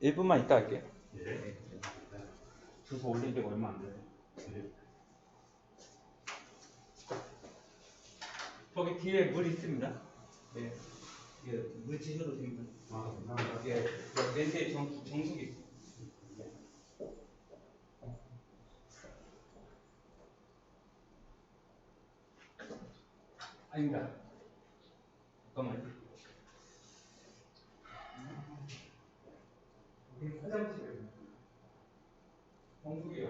1분만 있다 할게요. 예. 주소 올린 지가 얼마 안 돼요. 예. 저기 뒤에 물 있습니다. 예. 예, 물 드셔도 됩니다. 아, 감사합니다. 예, 렌즈에 정수기 있습니다. 아닙니다. 잠깐만요. 화장실이에요. 정수기요.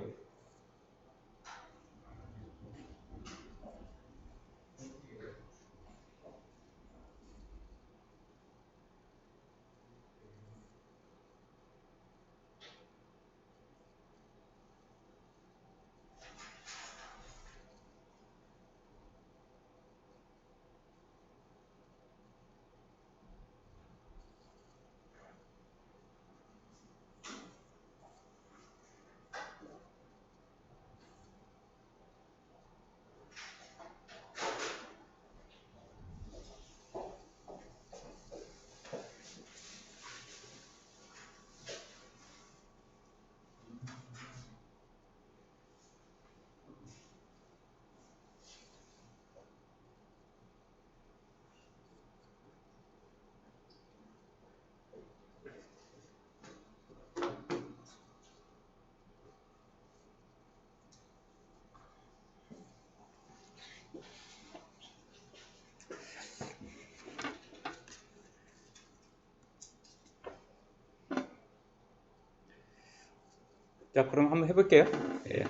자, 그럼 한번 해볼게요. 예.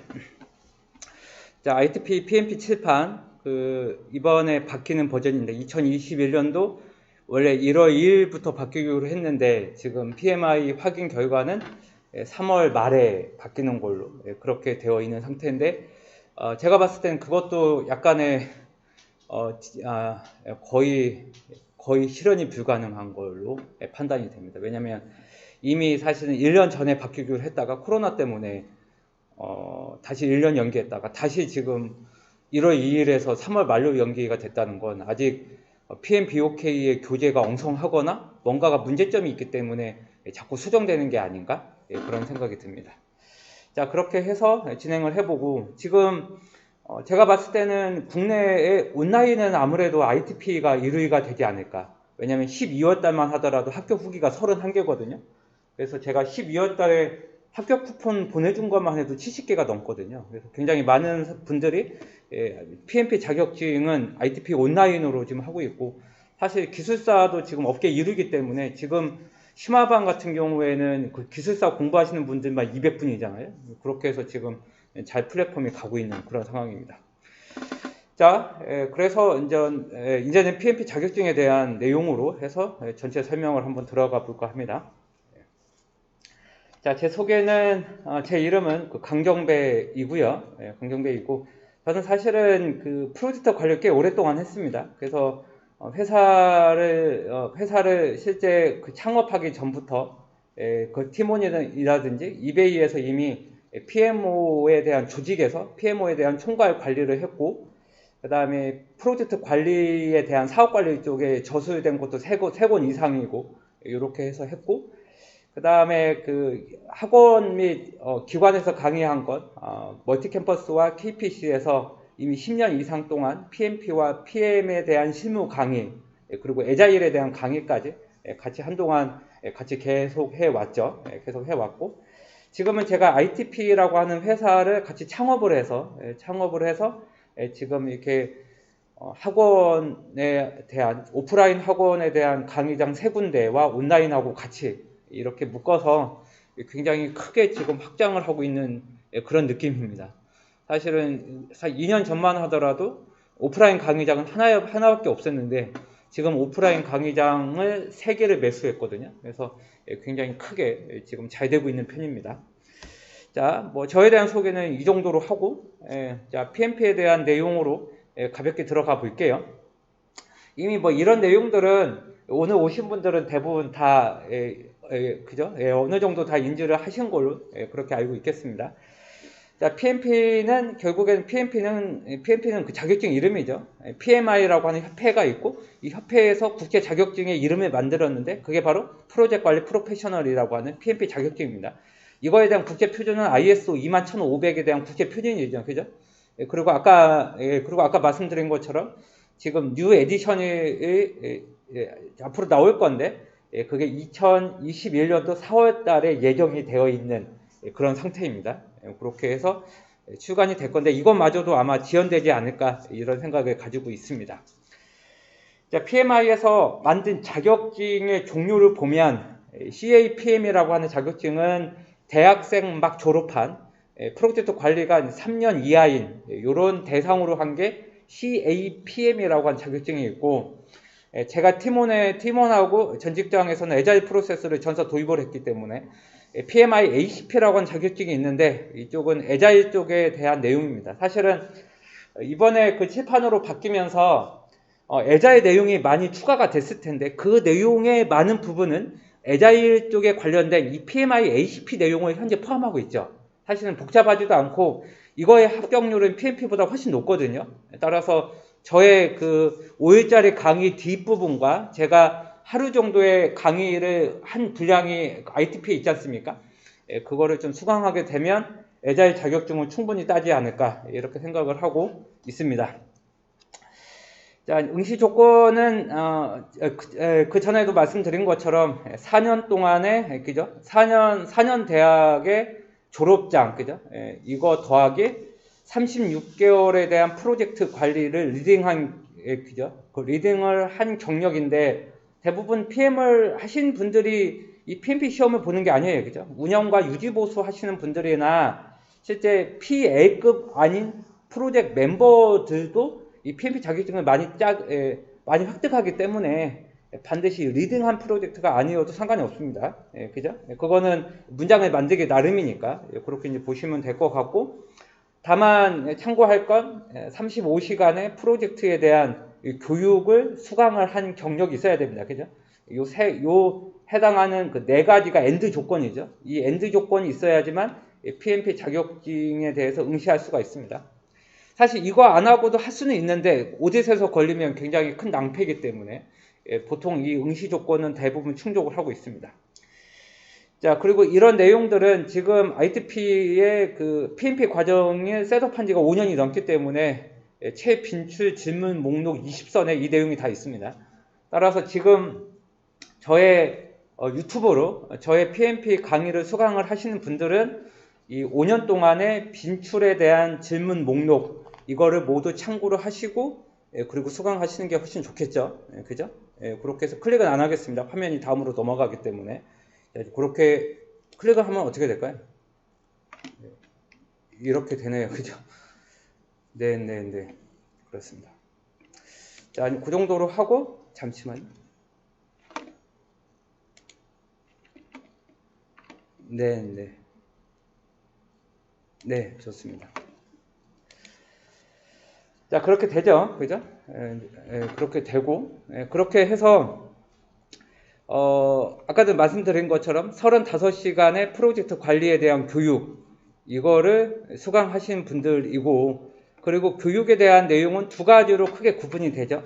자, ITP PMP 칠판 이번에 바뀌는 버전인데 2021년도 원래 1월 2일부터 바뀌기로 했는데 지금 PMI 확인 결과는 3월 말에 바뀌는 걸로 그렇게 되어 있는 상태인데 제가 봤을 때는 그것도 약간의 거의 실현이 불가능한 걸로 판단이 됩니다. 왜냐하면 이미 사실은 1년 전에 바뀌기로 했다가 코로나 때문에 다시 1년 연기했다가 다시 지금 1월 2일에서 3월 말로 연기가 됐다는 건 아직 PMBOK의 교재가 엉성하거나 뭔가가 문제점이 있기 때문에 자꾸 수정되는 게 아닌가 그런 생각이 듭니다. 자, 그렇게 해서 진행을 해보고 지금 제가 봤을 때는 국내에 온라인은 아무래도 ITP가 1위가 되지 않을까. 왜냐면 12월 달만 하더라도 합격 후기가 31개거든요. 그래서 제가 12월 달에 합격 쿠폰 보내준 것만 해도 70개가 넘거든요. 그래서 굉장히 많은 분들이 PMP 자격증은 ITP 온라인으로 지금 하고 있고, 사실 기술사도 지금 업계 1위이기 때문에 지금 심화반 같은 경우에는 그 기술사 공부하시는 분들만 200분이잖아요. 그렇게 해서 지금 잘 플랫폼이 가고 있는 그런 상황입니다. 자, 그래서 이제는 PMP 자격증에 대한 내용으로 해서 전체 설명을 한번 들어가 볼까 합니다. 자, 제 소개는 제 이름은 강경배이고요. 강경배이고 저는 사실은 프로젝트 관리를 꽤 오랫동안 했습니다. 그래서 회사를 실제 창업하기 전부터 그 팀원이라든지 이베이에서 이미 PMO에 대한 조직에서 PMO에 대한 총괄 관리를 했고, 그 다음에 프로젝트 관리에 대한 사업 관리 쪽에 저술된 것도 3권 이상이고 이렇게 해서 했고, 그 다음에 학원 및 기관에서 강의한 것, 멀티캠퍼스와 KPC에서 이미 10년 이상 동안 PMP와 PM에 대한 실무 강의, 그리고 애자일에 대한 강의까지 같이 한동안 같이 계속 해왔죠. 계속 해왔고, 지금은 제가 ITP라고 하는 회사를 같이 창업을 해서 지금 이렇게 학원에 대한, 오프라인 학원에 대한 강의장 3군데와 온라인하고 같이 이렇게 묶어서 굉장히 크게 지금 확장을 하고 있는 그런 느낌입니다. 사실은 2년 전만 하더라도 오프라인 강의장은 하나밖에 없었는데 지금 오프라인 강의장을 3개를 매수했거든요. 그래서 굉장히 크게 지금 잘 되고 있는 편입니다. 자, 저에 대한 소개는 이 정도로 하고, 자, PMP에 대한 내용으로 가볍게 들어가 볼게요. 이미 이런 내용들은 오늘 오신 분들은 대부분 다 그죠? 어느 정도 다 인지를 하신 걸로 그렇게 알고 있겠습니다. 자, PMP는 결국에는 PMP는 그 자격증 이름이죠. PMI라고 하는 협회가 있고 이 협회에서 국제 자격증의 이름을 만들었는데 그게 바로 프로젝트 관리 프로페셔널이라고 하는 PMP 자격증입니다. 이거에 대한 국제 표준은 ISO 21500에 대한 국제 표준이죠, 그죠? 그리고 아까 말씀드린 것처럼 지금 뉴 에디션이 앞으로 나올 건데 그게 2021년도 4월 달에 예정이 되어 있는 그런 상태입니다. 그렇게 해서 출간이 될 건데 이것마저도 아마 지연되지 않을까 이런 생각을 가지고 있습니다. 자, PMI에서 만든 자격증의 종류를 보면 CAPM이라고 하는 자격증은 대학생 막 졸업한 프로젝트 관리가 3년 이하인 이런 대상으로 한 게 CAPM이라고 하는 자격증이 있고 제가 팀원하고 전 직장에서는 애자일 프로세스를 전서 도입을 했기 때문에 PMI ACP라고 하는 자격증이 있는데 이쪽은 애자일 쪽에 대한 내용입니다. 사실은 이번에 그 칠판으로 바뀌면서 애자일 내용이 많이 추가가 됐을 텐데 그 내용의 많은 부분은 애자일 쪽에 관련된 이 PMI ACP 내용을 현재 포함하고 있죠. 사실은 복잡하지도 않고 이거의 합격률은 PMP보다 훨씬 높거든요. 따라서 저의 그 5일짜리 강의 뒷부분과 제가 하루 정도의 강의를 한 분량이 ITP에 있지 않습니까? 그거를 좀 수강하게 되면 애자일 자격증을 충분히 따지 않을까 이렇게 생각을 하고 있습니다. 자, 응시 조건은 그 전에도 말씀드린 것처럼 4년 동안에 그죠? 4년 대학의 졸업장 그죠? 이거 더하기 36개월에 대한 프로젝트 관리를 리딩한 그죠? 그 리딩을 한 경력인데 대부분 PM을 하신 분들이 이 PMP 시험을 보는 게 아니에요. 그죠? 운영과 유지보수 하시는 분들이나 실제 PA급 아닌 프로젝트 멤버들도 이 PMP 자격증을 많이 획득하기 때문에 반드시 리딩한 프로젝트가 아니어도 상관이 없습니다. 그죠? 그거는 문장을 만들기 나름이니까 그렇게 이제 보시면 될 것 같고 다만 참고할 건 35시간의 프로젝트에 대한 교육을 수강을 한 경력이 있어야 됩니다. 그죠? 요 해당하는 그 네 가지가 엔드 조건이죠. 이 엔드 조건이 있어야지만 PMP 자격증에 대해서 응시할 수가 있습니다. 사실 이거 안 하고도 할 수는 있는데 오디트에서 걸리면 굉장히 큰 낭패이기 때문에 보통 이 응시 조건은 대부분 충족을 하고 있습니다. 자, 그리고 이런 내용들은 지금 ITP의 그 PMP 과정이 셋업한 지가 5년이 넘기 때문에 최빈출 질문 목록 20선에 이 내용이 다 있습니다. 따라서 지금 저의 유튜브로 저의 PMP 강의를 수강을 하시는 분들은 이 5년 동안의 빈출에 대한 질문 목록 이거를 모두 참고를 하시고 그리고 수강하시는 게 훨씬 좋겠죠. 그죠? 그렇게 해서 클릭은 안 하겠습니다. 화면이 다음으로 넘어가기 때문에. 그렇게 클릭을 하면 어떻게 될까요? 이렇게 되네요. 그죠? 네. 그렇습니다. 자, 그 정도로 하고, 잠시만요. 네, 좋습니다. 자, 그렇게 되죠. 그죠? 그렇게 되고, 그렇게 해서, 아까도 말씀드린 것처럼 35시간의 프로젝트 관리에 대한 교육, 이거를 수강하신 분들이고, 그리고 교육에 대한 내용은 두 가지로 크게 구분이 되죠.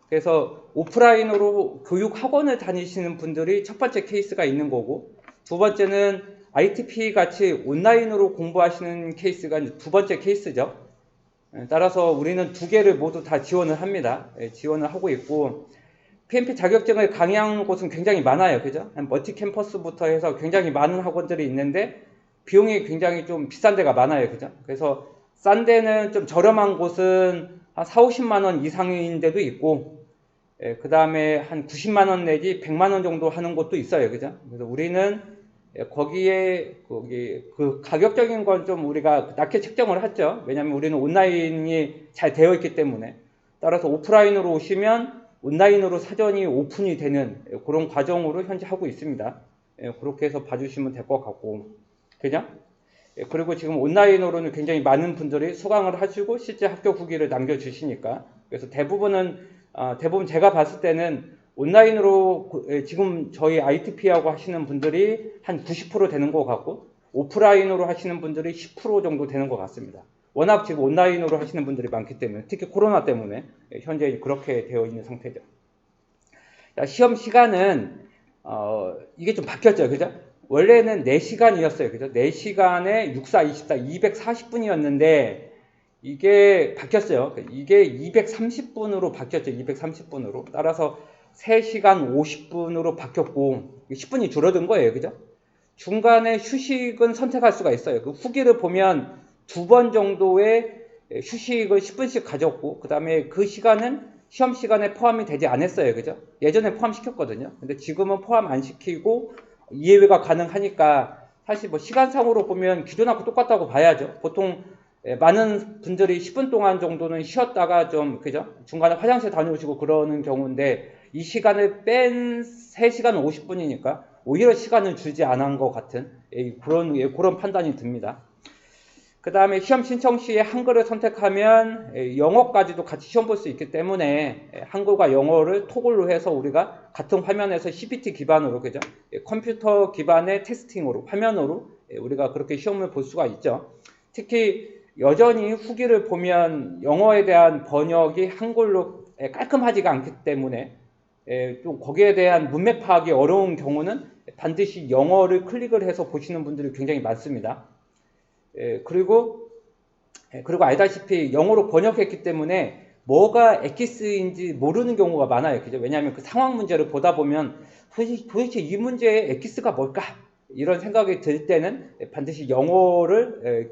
그래서 오프라인으로 교육 학원을 다니시는 분들이 첫 번째 케이스가 있는 거고, 두 번째는 ITP 같이 온라인으로 공부하시는 케이스가 두 번째 케이스죠. 따라서 우리는 두 개를 모두 다 지원을 합니다. 지원을 하고 있고, PMP 자격증을 강의하는 곳은 굉장히 많아요. 그죠? 멀티 캠퍼스부터 해서 굉장히 많은 학원들이 있는데, 비용이 굉장히 좀 비싼 데가 많아요. 그죠? 그래서 싼 데는 좀 저렴한 곳은 한 4, 50만 원 이상인 데도 있고, 그 다음에 한 90만 원 내지 100만 원 정도 하는 곳도 있어요. 그죠? 그래서 우리는 그 가격적인 건 좀 우리가 낮게 책정을 했죠. 왜냐면 우리는 온라인이 잘 되어 있기 때문에. 따라서 오프라인으로 오시면 온라인으로 사전이 오픈이 되는 그런 과정으로 현재 하고 있습니다. 그렇게 해서 봐주시면 될 것 같고. 그죠? 그리고 지금 온라인으로는 굉장히 많은 분들이 수강을 하시고 실제 합격 후기를 남겨주시니까. 그래서 대부분 제가 봤을 때는 온라인으로 지금 저희 ITP하고 하시는 분들이 한 90% 되는 것 같고, 오프라인으로 하시는 분들이 10% 정도 되는 것 같습니다. 워낙 지금 온라인으로 하시는 분들이 많기 때문에, 특히 코로나 때문에 현재 그렇게 되어 있는 상태죠. 자, 시험 시간은 이게 좀 바뀌었죠, 그죠? 원래는 4시간이었어요, 그죠? 4시간에 6, 4, 24, 240분이었는데 이게 바뀌었어요. 이게 230분으로 바뀌었죠, 230분으로. 따라서 3시간 50분으로 바뀌었고 10분이 줄어든 거예요, 그죠? 중간에 휴식은 선택할 수가 있어요. 그 후기를 보면 2번 정도의 휴식을 10분씩 가졌고, 그 다음에 그 시간은 시험 시간에 포함이 되지 않았어요, 그죠? 예전에 포함시켰거든요. 근데 지금은 포함 안 시키고 이해가 가능하니까 사실 뭐 시간상으로 보면 기존하고 똑같다고 봐야죠. 보통 많은 분들이 10분 동안 정도는 쉬었다가 좀, 그죠? 중간에 화장실 다녀오시고 그러는 경우인데, 이 시간을 뺀 3시간 50분이니까 오히려 시간을 줄지 않은 것 같은 그런 판단이 듭니다. 그 다음에 시험 신청 시에 한글을 선택하면 영어까지도 같이 시험 볼 수 있기 때문에 한글과 영어를 토글로 해서 우리가 같은 화면에서 CPT 기반으로, 그죠? 컴퓨터 기반의 테스팅으로, 화면으로 우리가 그렇게 시험을 볼 수가 있죠. 특히 여전히 후기를 보면 영어에 대한 번역이 한글로 깔끔하지가 않기 때문에 또 거기에 대한 문맥 파악이 어려운 경우는 반드시 영어를 클릭을 해서 보시는 분들이 굉장히 많습니다. 그리고 알다시피 영어로 번역했기 때문에 뭐가 엑기스인지 모르는 경우가 많아요. 그죠? 왜냐하면 그 상황 문제를 보다 보면 도대체 이 문제의 엑기스가 뭘까? 이런 생각이 들 때는 반드시 영어를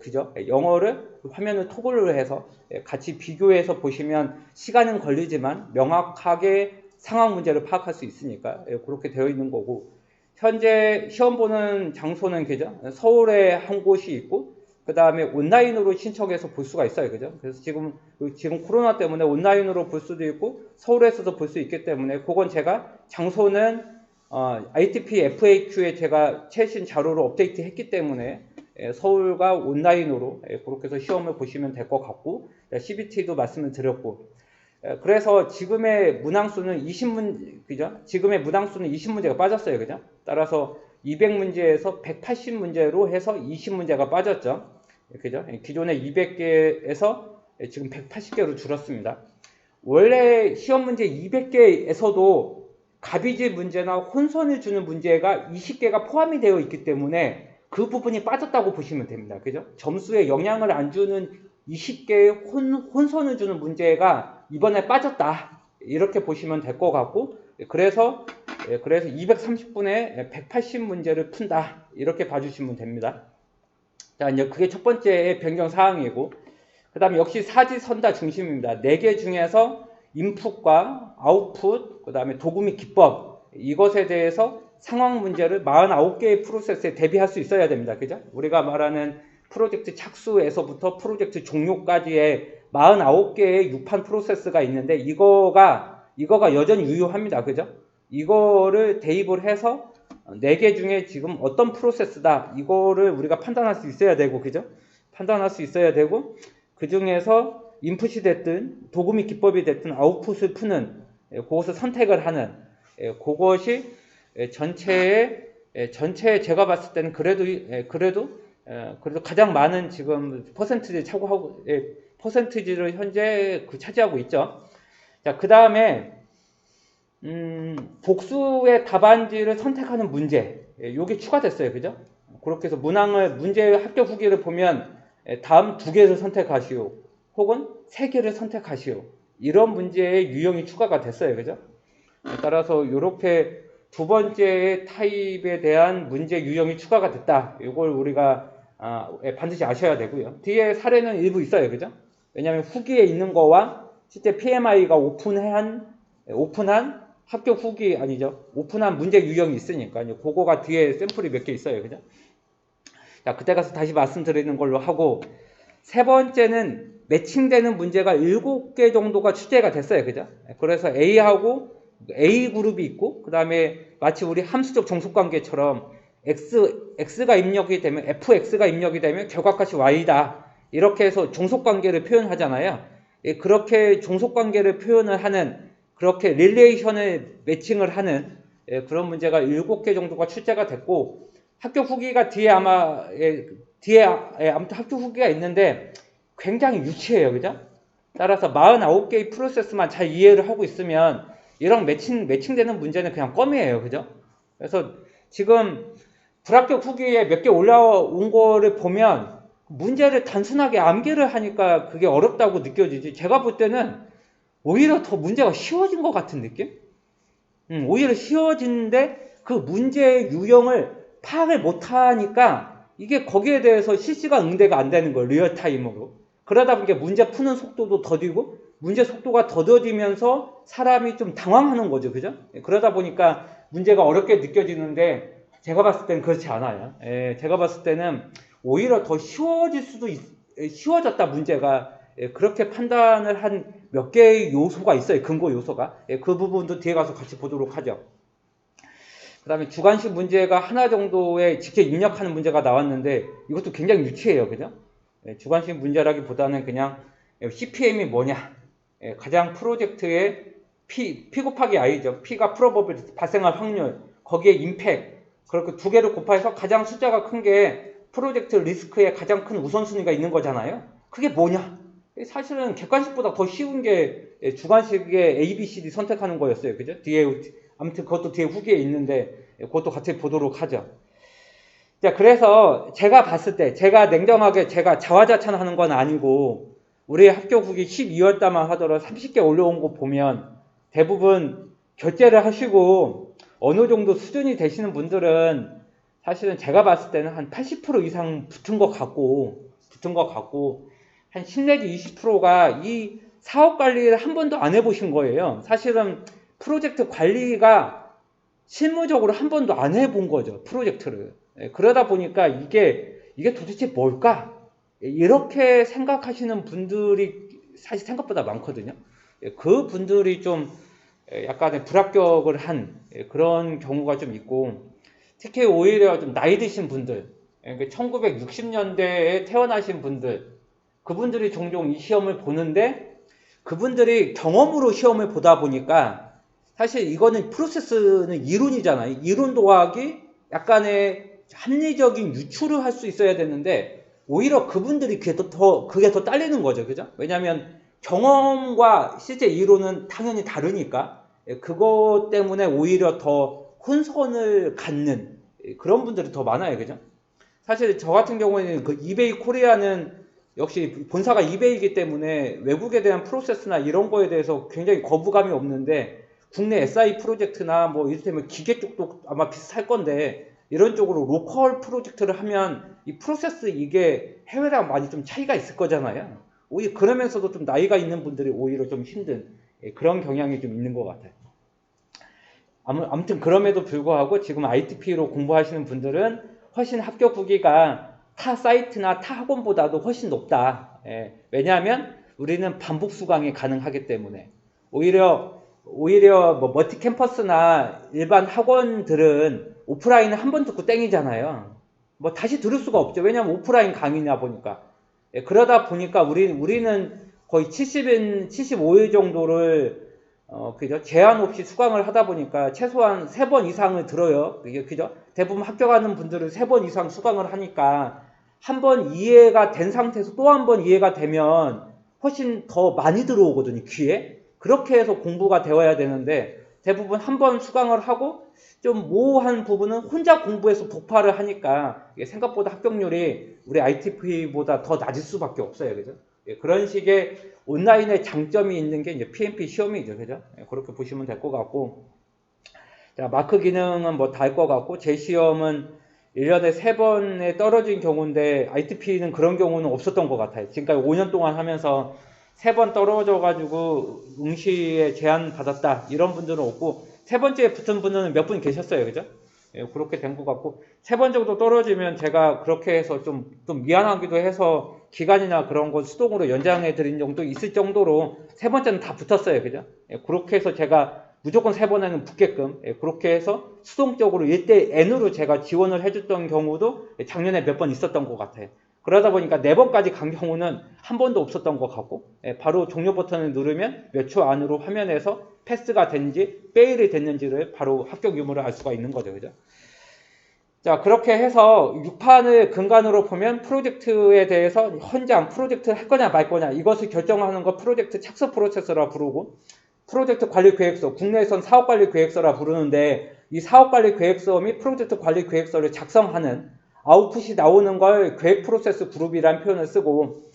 화면을 토글로 해서 같이 비교해서 보시면 시간은 걸리지만 명확하게 상황 문제를 파악할 수 있으니까 그렇게 되어 있는 거고, 현재 시험 보는 장소는, 그죠? 서울에 한 곳이 있고, 그 다음에 온라인으로 신청해서 볼 수가 있어요, 그죠? 그래서 지금 코로나 때문에 온라인으로 볼 수도 있고 서울에서도 볼 수 있기 때문에, 그건 제가 장소는 ITP FAQ에 제가 최신 자료로 업데이트 했기 때문에 서울과 온라인으로 그렇게 해서 시험을 보시면 될 것 같고, CBT도 말씀을 드렸고, 그래서 지금의 문항수는 그죠? 지금의 문항수는 20문제가 빠졌어요, 그죠? 따라서 200문제에서 180문제로 해서 20문제가 빠졌죠, 그죠? 기존의 200개에서 지금 180개로 줄었습니다. 원래 시험 문제 200개에서도 갑이지 문제나 혼선을 주는 문제가 20개가 포함이 되어 있기 때문에 그 부분이 빠졌다고 보시면 됩니다, 그죠? 점수에 영향을 안 주는 20개의 혼선을 주는 문제가 이번에 빠졌다, 이렇게 보시면 될 것 같고, 그래서 230분에 180문제를 푼다, 이렇게 봐주시면 됩니다. 자, 이제 그게 첫 번째 변경 사항이고, 그 다음에 역시 사지선다 중심입니다. 4개 중에서 인풋과 아웃풋, 그 다음에 도구 및 기법, 이것에 대해서 상황 문제를 49개의 프로세스에 대비할 수 있어야 됩니다, 그죠? 우리가 말하는 프로젝트 착수에서부터 프로젝트 종료까지의 49개의 6판 프로세스가 있는데, 이거가 여전히 유효합니다, 그죠? 이거를 대입을 해서 4개 중에 지금 어떤 프로세스다, 이거를 우리가 판단할 수 있어야 되고, 그죠? 판단할 수 있어야 되고, 그 중에서 인풋이 됐든 도구 및 기법이 됐든 아웃풋을 푸는, 그것을 선택을 하는, 그것이 전체에 제가 봤을 때는 그래도 가장 많은 지금 퍼센티지를 현재 차지하고 있죠. 자, 그 다음에 복수의 답안지를 선택하는 문제, 요게 추가됐어요, 그죠? 그렇게 해서 문제 합격 후기를 보면 다음 2개를 선택하시오, 혹은 3개를 선택하시오, 이런 문제의 유형이 추가가 됐어요, 그죠? 따라서 이렇게 두 번째 타입에 대한 문제 유형이 추가가 됐다, 이걸 우리가 반드시 아셔야 되고요. 뒤에 사례는 일부 있어요, 그죠? 왜냐하면 후기에 있는 거와 실제 PMI가 오픈한 합격 후기, 아니죠, 오픈한 문제 유형이 있으니까 그거가 뒤에 샘플이 몇 개 있어요, 그죠? 자, 그때 가서 다시 말씀드리는 걸로 하고, 세 번째는 매칭되는 문제가 7개 정도가 출제가 됐어요, 그죠? 그래서 A하고 A 그룹이 있고, 그 다음에 마치 우리 함수적 종속관계처럼 X가 입력이 되면, FX가 입력이 되면 결과값이 Y다, 이렇게 해서 종속관계를 표현하잖아요. 그렇게 종속관계를 표현을 하는, 그렇게 릴레이션을 매칭을 하는 그런 문제가 7개 정도가 출제가 됐고, 합격 후기가 뒤에 아마 아무튼 합격 후기가 있는데 굉장히 유치해요, 그죠? 따라서 49개의 프로세스만 잘 이해를 하고 있으면 이런 매칭되는 문제는 그냥 껌이에요, 그죠? 그래서 지금 불합격 후기에 몇 개 올라온 거를 보면 문제를 단순하게 암기를 하니까 그게 어렵다고 느껴지지. 제가 볼 때는 오히려 더 문제가 쉬워진 것 같은 느낌? 오히려 쉬워지는데 그 문제의 유형을 파악을 못하니까 이게 거기에 대해서 실시간 응대가 안 되는 거예요. 리얼타임으로. 그러다 보니까 문제 푸는 속도도 더디고 문제 속도가 더뎌지면서 사람이 좀 당황하는 거죠. 그죠? 그러다 보니까 문제가 어렵게 느껴지는데 제가 봤을 때는 그렇지 않아요. 제가 봤을 때는 오히려 더 쉬워졌다 문제가. 그렇게 판단을 한 몇 개의 요소가 있어요. 근거 요소가. 그 부분도 뒤에 가서 같이 보도록 하죠. 그 다음에 주관식 문제가 하나 정도에 직접 입력하는 문제가 나왔는데 이것도 굉장히 유치해요. 그죠? 주관식 문제라기보다는 그냥 CPM이 뭐냐, 가장 프로젝트의 P 곱하기 I죠. P가 프로버빌리티, 발생할 확률, 거기에 임팩트, 그렇게 두 개를 곱해서 가장 숫자가 큰 게 프로젝트 리스크에 가장 큰 우선순위가 있는 거잖아요. 그게 뭐냐? 사실은 객관식보다 더 쉬운 게 주관식의 A, B, C, D 선택하는 거였어요. 그죠? 뒤에, 아무튼 그것도 뒤에 후기에 있는데 그것도 같이 보도록 하죠. 자, 그래서 제가 봤을 때, 제가 냉정하게 제가 자화자찬하는 건 아니고, 우리 합격 후기 12월 달만 하더라도 30개 올려온 거 보면 대부분 결제를 하시고 어느 정도 수준이 되시는 분들은 사실은 제가 봤을 때는 한 80% 이상 붙은 것 같고, 한 10 내지 20%가 이 사업 관리를 한 번도 안 해보신 거예요. 사실은 프로젝트 관리가 실무적으로 한 번도 안 해본 거죠. 프로젝트를. 그러다 보니까 이게 도대체 뭘까? 이렇게 생각하시는 분들이 사실 생각보다 많거든요. 그 분들이 좀 약간의 불합격을 한 그런 경우가 좀 있고, 특히 오히려 좀 나이 드신 분들, 1960년대에 태어나신 분들, 그분들이 종종 이 시험을 보는데 그분들이 경험으로 시험을 보다 보니까 사실 이거는 프로세스는 이론이잖아요. 이론 도하기 약간의 합리적인 유추를 할 수 있어야 되는데 오히려 그분들이 그게 더 딸리는 거죠. 그죠? 왜냐하면 경험과 실제 이론은 당연히 다르니까 그것 때문에 오히려 더 혼선을 갖는 그런 분들이 더 많아요. 그죠? 사실 저 같은 경우에는 그 이베이 코리아는 역시 본사가 이베이이기 때문에 외국에 대한 프로세스나 이런 거에 대해서 굉장히 거부감이 없는데 국내 SI 프로젝트나 뭐 이를테면 기계 쪽도 아마 비슷할 건데 이런 쪽으로 로컬 프로젝트를 하면 이 프로세스 이게 해외랑 많이 좀 차이가 있을 거잖아요. 오히려 그러면서도 좀 나이가 있는 분들이 오히려 좀 힘든 그런 경향이 좀 있는 것 같아요. 아무튼 그럼에도 불구하고 지금 ITP로 공부하시는 분들은 훨씬 합격 후기가 타 사이트나 타 학원보다도 훨씬 높다. 왜냐하면 우리는 반복 수강이 가능하기 때문에 오히려 뭐 멀티 캠퍼스나 일반 학원들은 오프라인은 한 번 듣고 땡이잖아요. 뭐 다시 들을 수가 없죠. 왜냐하면 오프라인 강의냐 보니까. 그러다 보니까 우리는 거의 75일 정도를 그죠? 제한 없이 수강을 하다 보니까 최소한 3번 이상을 들어요. 그죠? 대부분 합격하는 분들은 3번 이상 수강을 하니까 한 번 이해가 된 상태에서 또 한 번 이해가 되면 훨씬 더 많이 들어오거든요, 귀에. 그렇게 해서 공부가 되어야 되는데 대부분 한 번 수강을 하고 좀 모호한 부분은 혼자 공부해서 독파를 하니까 생각보다 합격률이 우리 ITP보다 더 낮을 수밖에 없어요. 그죠? 그런 식의 온라인의 장점이 있는 게 이제 PMP 시험이죠. 그죠? 그렇게 보시면 될 것 같고. 자, 마크 기능은 뭐 다 할 것 같고, 제 시험은 1년에 3번에 떨어진 경우인데, ITP는 그런 경우는 없었던 것 같아요. 지금까지 5년 동안 하면서 3번 떨어져가지고 응시에 제한 받았다. 이런 분들은 없고, 3번째에 붙은 분은 몇 분 계셨어요. 그죠? 그렇게 된 것 같고, 3번 정도 떨어지면 제가 그렇게 해서 좀 미안하기도 해서 기간이나 그런 거 수동으로 연장해 드린 정도 있을 정도로 3번째는 다 붙었어요. 그죠? 그렇게 해서 제가 무조건 3번에는 붙게끔 그렇게 해서 수동적으로 1대 N으로 제가 지원을 해줬던 경우도 작년에 몇 번 있었던 것 같아요. 그러다 보니까 4번까지 간 경우는 한 번도 없었던 것 같고 바로 종료 버튼을 누르면 몇 초 안으로 화면에서 패스가 됐는지 페일이 됐는지를 바로 합격 유무를 알 수가 있는 거죠. 그죠? 자, 그렇게 해서 6판을 근간으로 보면 프로젝트에 대해서 현장 프로젝트 할 거냐 말 거냐 이것을 결정하는 거 프로젝트 착수 프로세스라 부르고, 프로젝트 관리 계획서, 국내에선 사업 관리 계획서라 부르는데, 이 사업 관리 계획서 및 프로젝트 관리 계획서를 작성하는 아웃풋이 나오는 걸 계획 프로세스 그룹이라는 표현을 쓰고,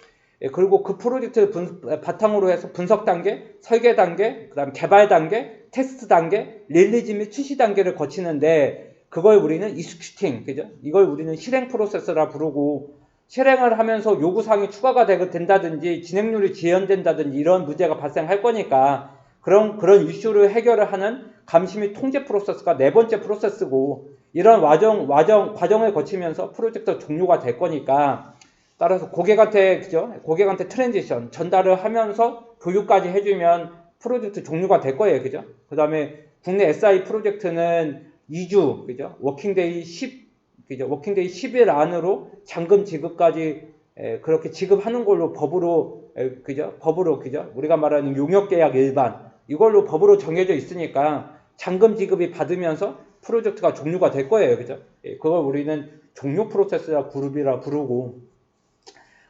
그리고 그 프로젝트를 바탕으로 해서 분석 단계, 설계 단계, 그 다음 개발 단계, 테스트 단계, 릴리즈 및 출시 단계를 거치는데, 그걸 우리는 executing, 그죠? 이걸 우리는 실행 프로세스라 부르고, 실행을 하면서 요구사항이 추가가 된다든지 진행률이 지연된다든지 이런 문제가 발생할 거니까 그런 이슈를 해결을 하는 감시 및 통제 프로세스가 네 번째 프로세스고, 이런 과정을 거치면서 프로젝트 종료가 될 거니까, 따라서 고객한테, 그죠? 고객한테 트랜지션, 전달을 하면서 교육까지 해주면 프로젝트 종료가 될 거예요. 그죠? 그 다음에 국내 SI 프로젝트는 2주, 그죠? 워킹데이 10, 그죠? 워킹데이 10일 안으로 잔금 지급까지 그렇게 지급하는 걸로 법으로, 그죠? 법으로, 그죠? 우리가 말하는 용역계약 일반, 이걸로 법으로 정해져 있으니까 잔금 지급이 받으면서 프로젝트가 종료가 될 거예요. 그죠? 그걸 우리는 종료 프로세스라 그룹이라 부르고,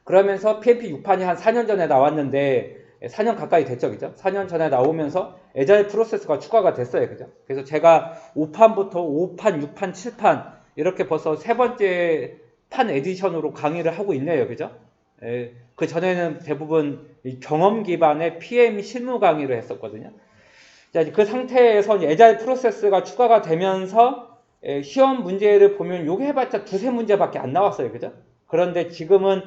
그러면서 PMP 6판이 한 4년 전에 나왔는데, 4년 가까이 됐죠. 그죠? 4년 전에 나오면서 에자일 프로세스가 추가가 됐어요. 그죠? 그래서 제가 5판부터 5판, 6판, 7판 이렇게 벌써 세 번째 판 에디션으로 강의를 하고 있네요. 그죠? 그 전에는 대부분 경험 기반의 PM 실무 강의를 했었거든요. 자, 그 상태에서 에자일 프로세스가 추가가 되면서 시험 문제를 보면 요게 해봤자 두세 문제밖에 안 나왔어요. 그죠? 그런데 지금은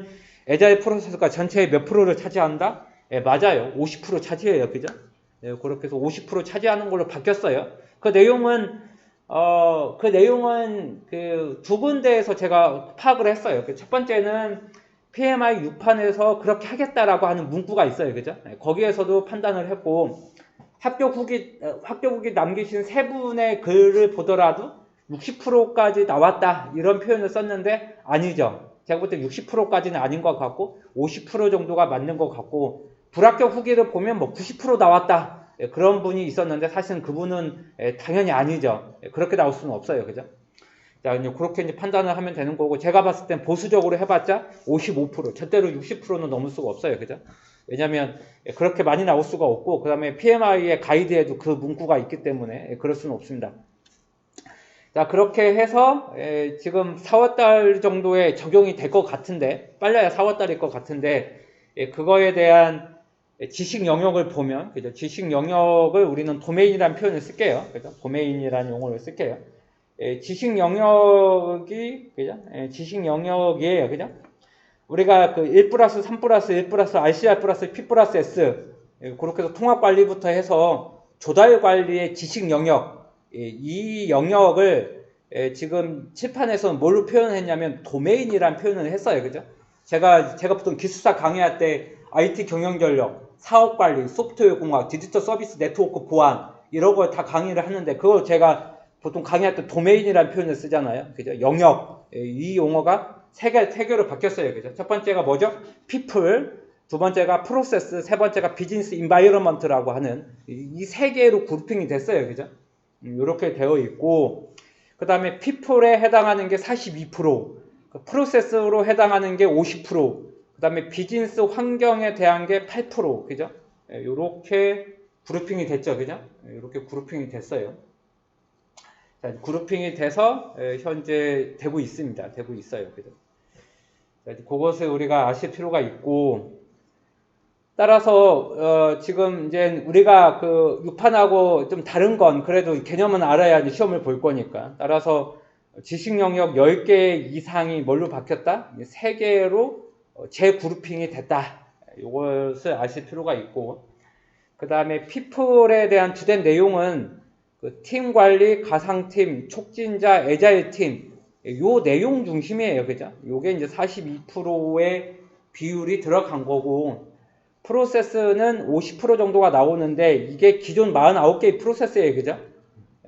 에자일 프로세스가 전체의 몇 프로를 차지한다? 맞아요. 50% 차지해요. 그죠? 그렇게 해서 50% 차지하는 걸로 바뀌었어요. 그 내용은 그 두 군데에서 제가 파악을 했어요. 첫 번째는 PMI 6판에서 그렇게 하겠다라고 하는 문구가 있어요. 그죠? 거기에서도 판단을 했고, 합격 후기 남기신 세 분의 글을 보더라도 60%까지 나왔다 이런 표현을 썼는데 아니죠. 제가 볼 때 60%까지는 아닌 것 같고 50% 정도가 맞는 것 같고, 불합격 후기를 보면 뭐 90% 나왔다 그런 분이 있었는데 사실은 그분은 당연히 아니죠. 그렇게 나올 수는 없어요. 그죠? 자, 이제 그렇게 이제 판단을 하면 되는 거고, 제가 봤을 땐 보수적으로 해봤자 55%, 절대로 60%는 넘을 수가 없어요. 그죠? 왜냐면 그렇게 많이 나올 수가 없고, 그 다음에 PMI의 가이드에도 그 문구가 있기 때문에 그럴 수는 없습니다. 자, 그렇게 해서 지금 4월달 정도에 적용이 될 것 같은데, 빨라야 4월달일 것 같은데, 그거에 대한 지식 영역을 보면, 그죠? 지식 영역을 우리는 도메인이라는 표현을 쓸게요. 그죠? 도메인이라는 용어를 쓸게요. 지식 영역이, 그죠? 지식 영역이에요. 그죠? 우리가 그 1 플러스 3 플러스 1 플러스 RCR 플러스 P 플러스 S, 그렇게 해서 통합 관리부터 해서 조달 관리의 지식 영역, 이 영역을 지금 칠판에서는 뭘로 표현했냐면 도메인이라는 표현을 했어요. 그죠? 제가 보통 기술사 강의할 때 IT 경영 전력, 사업 관리, 소프트웨어 공학, 디지털 서비스 네트워크 보안 이런 걸 다 강의를 하는데, 그걸 제가 보통 강의할 때 도메인이라는 표현을 쓰잖아요. 그죠? 영역. 이 용어가 세 개로 바뀌었어요. 그죠? 첫 번째가 뭐죠? people, 두 번째가 process, 세 번째가 business environment라고 하는 이 세 개로 그룹핑이 됐어요. 그죠? 이렇게 되어 있고, 그 다음에 people에 해당하는 게 42%, 프로세스로 해당하는 게 50%, 그 다음에 비즈니스 환경에 대한 게 8%, 그죠? 이렇게 그룹핑이 됐죠, 그죠? 이렇게 그룹핑이 됐어요. 자, 그룹핑이 돼서 현재 되고 있습니다. 되고 있어요, 그죠? 자, 그것을 우리가 아실 필요가 있고, 따라서 지금 이제 우리가 그 6판하고 좀 다른 건 그래도 개념은 알아야 시험을 볼 거니까, 따라서 지식 영역 10개 이상이 뭘로 바뀌었다? 3개로 재그룹핑이 됐다. 이것을 아실 필요가 있고, 그 다음에 people에 대한 주된 내용은 그 팀 관리, 가상팀, 촉진자, 에자일 팀, 요 내용 중심이에요. 그죠? 요게 이제 42%의 비율이 들어간 거고, 프로세스는 50% 정도가 나오는데, 이게 기존 49개의 프로세스예요. 그죠?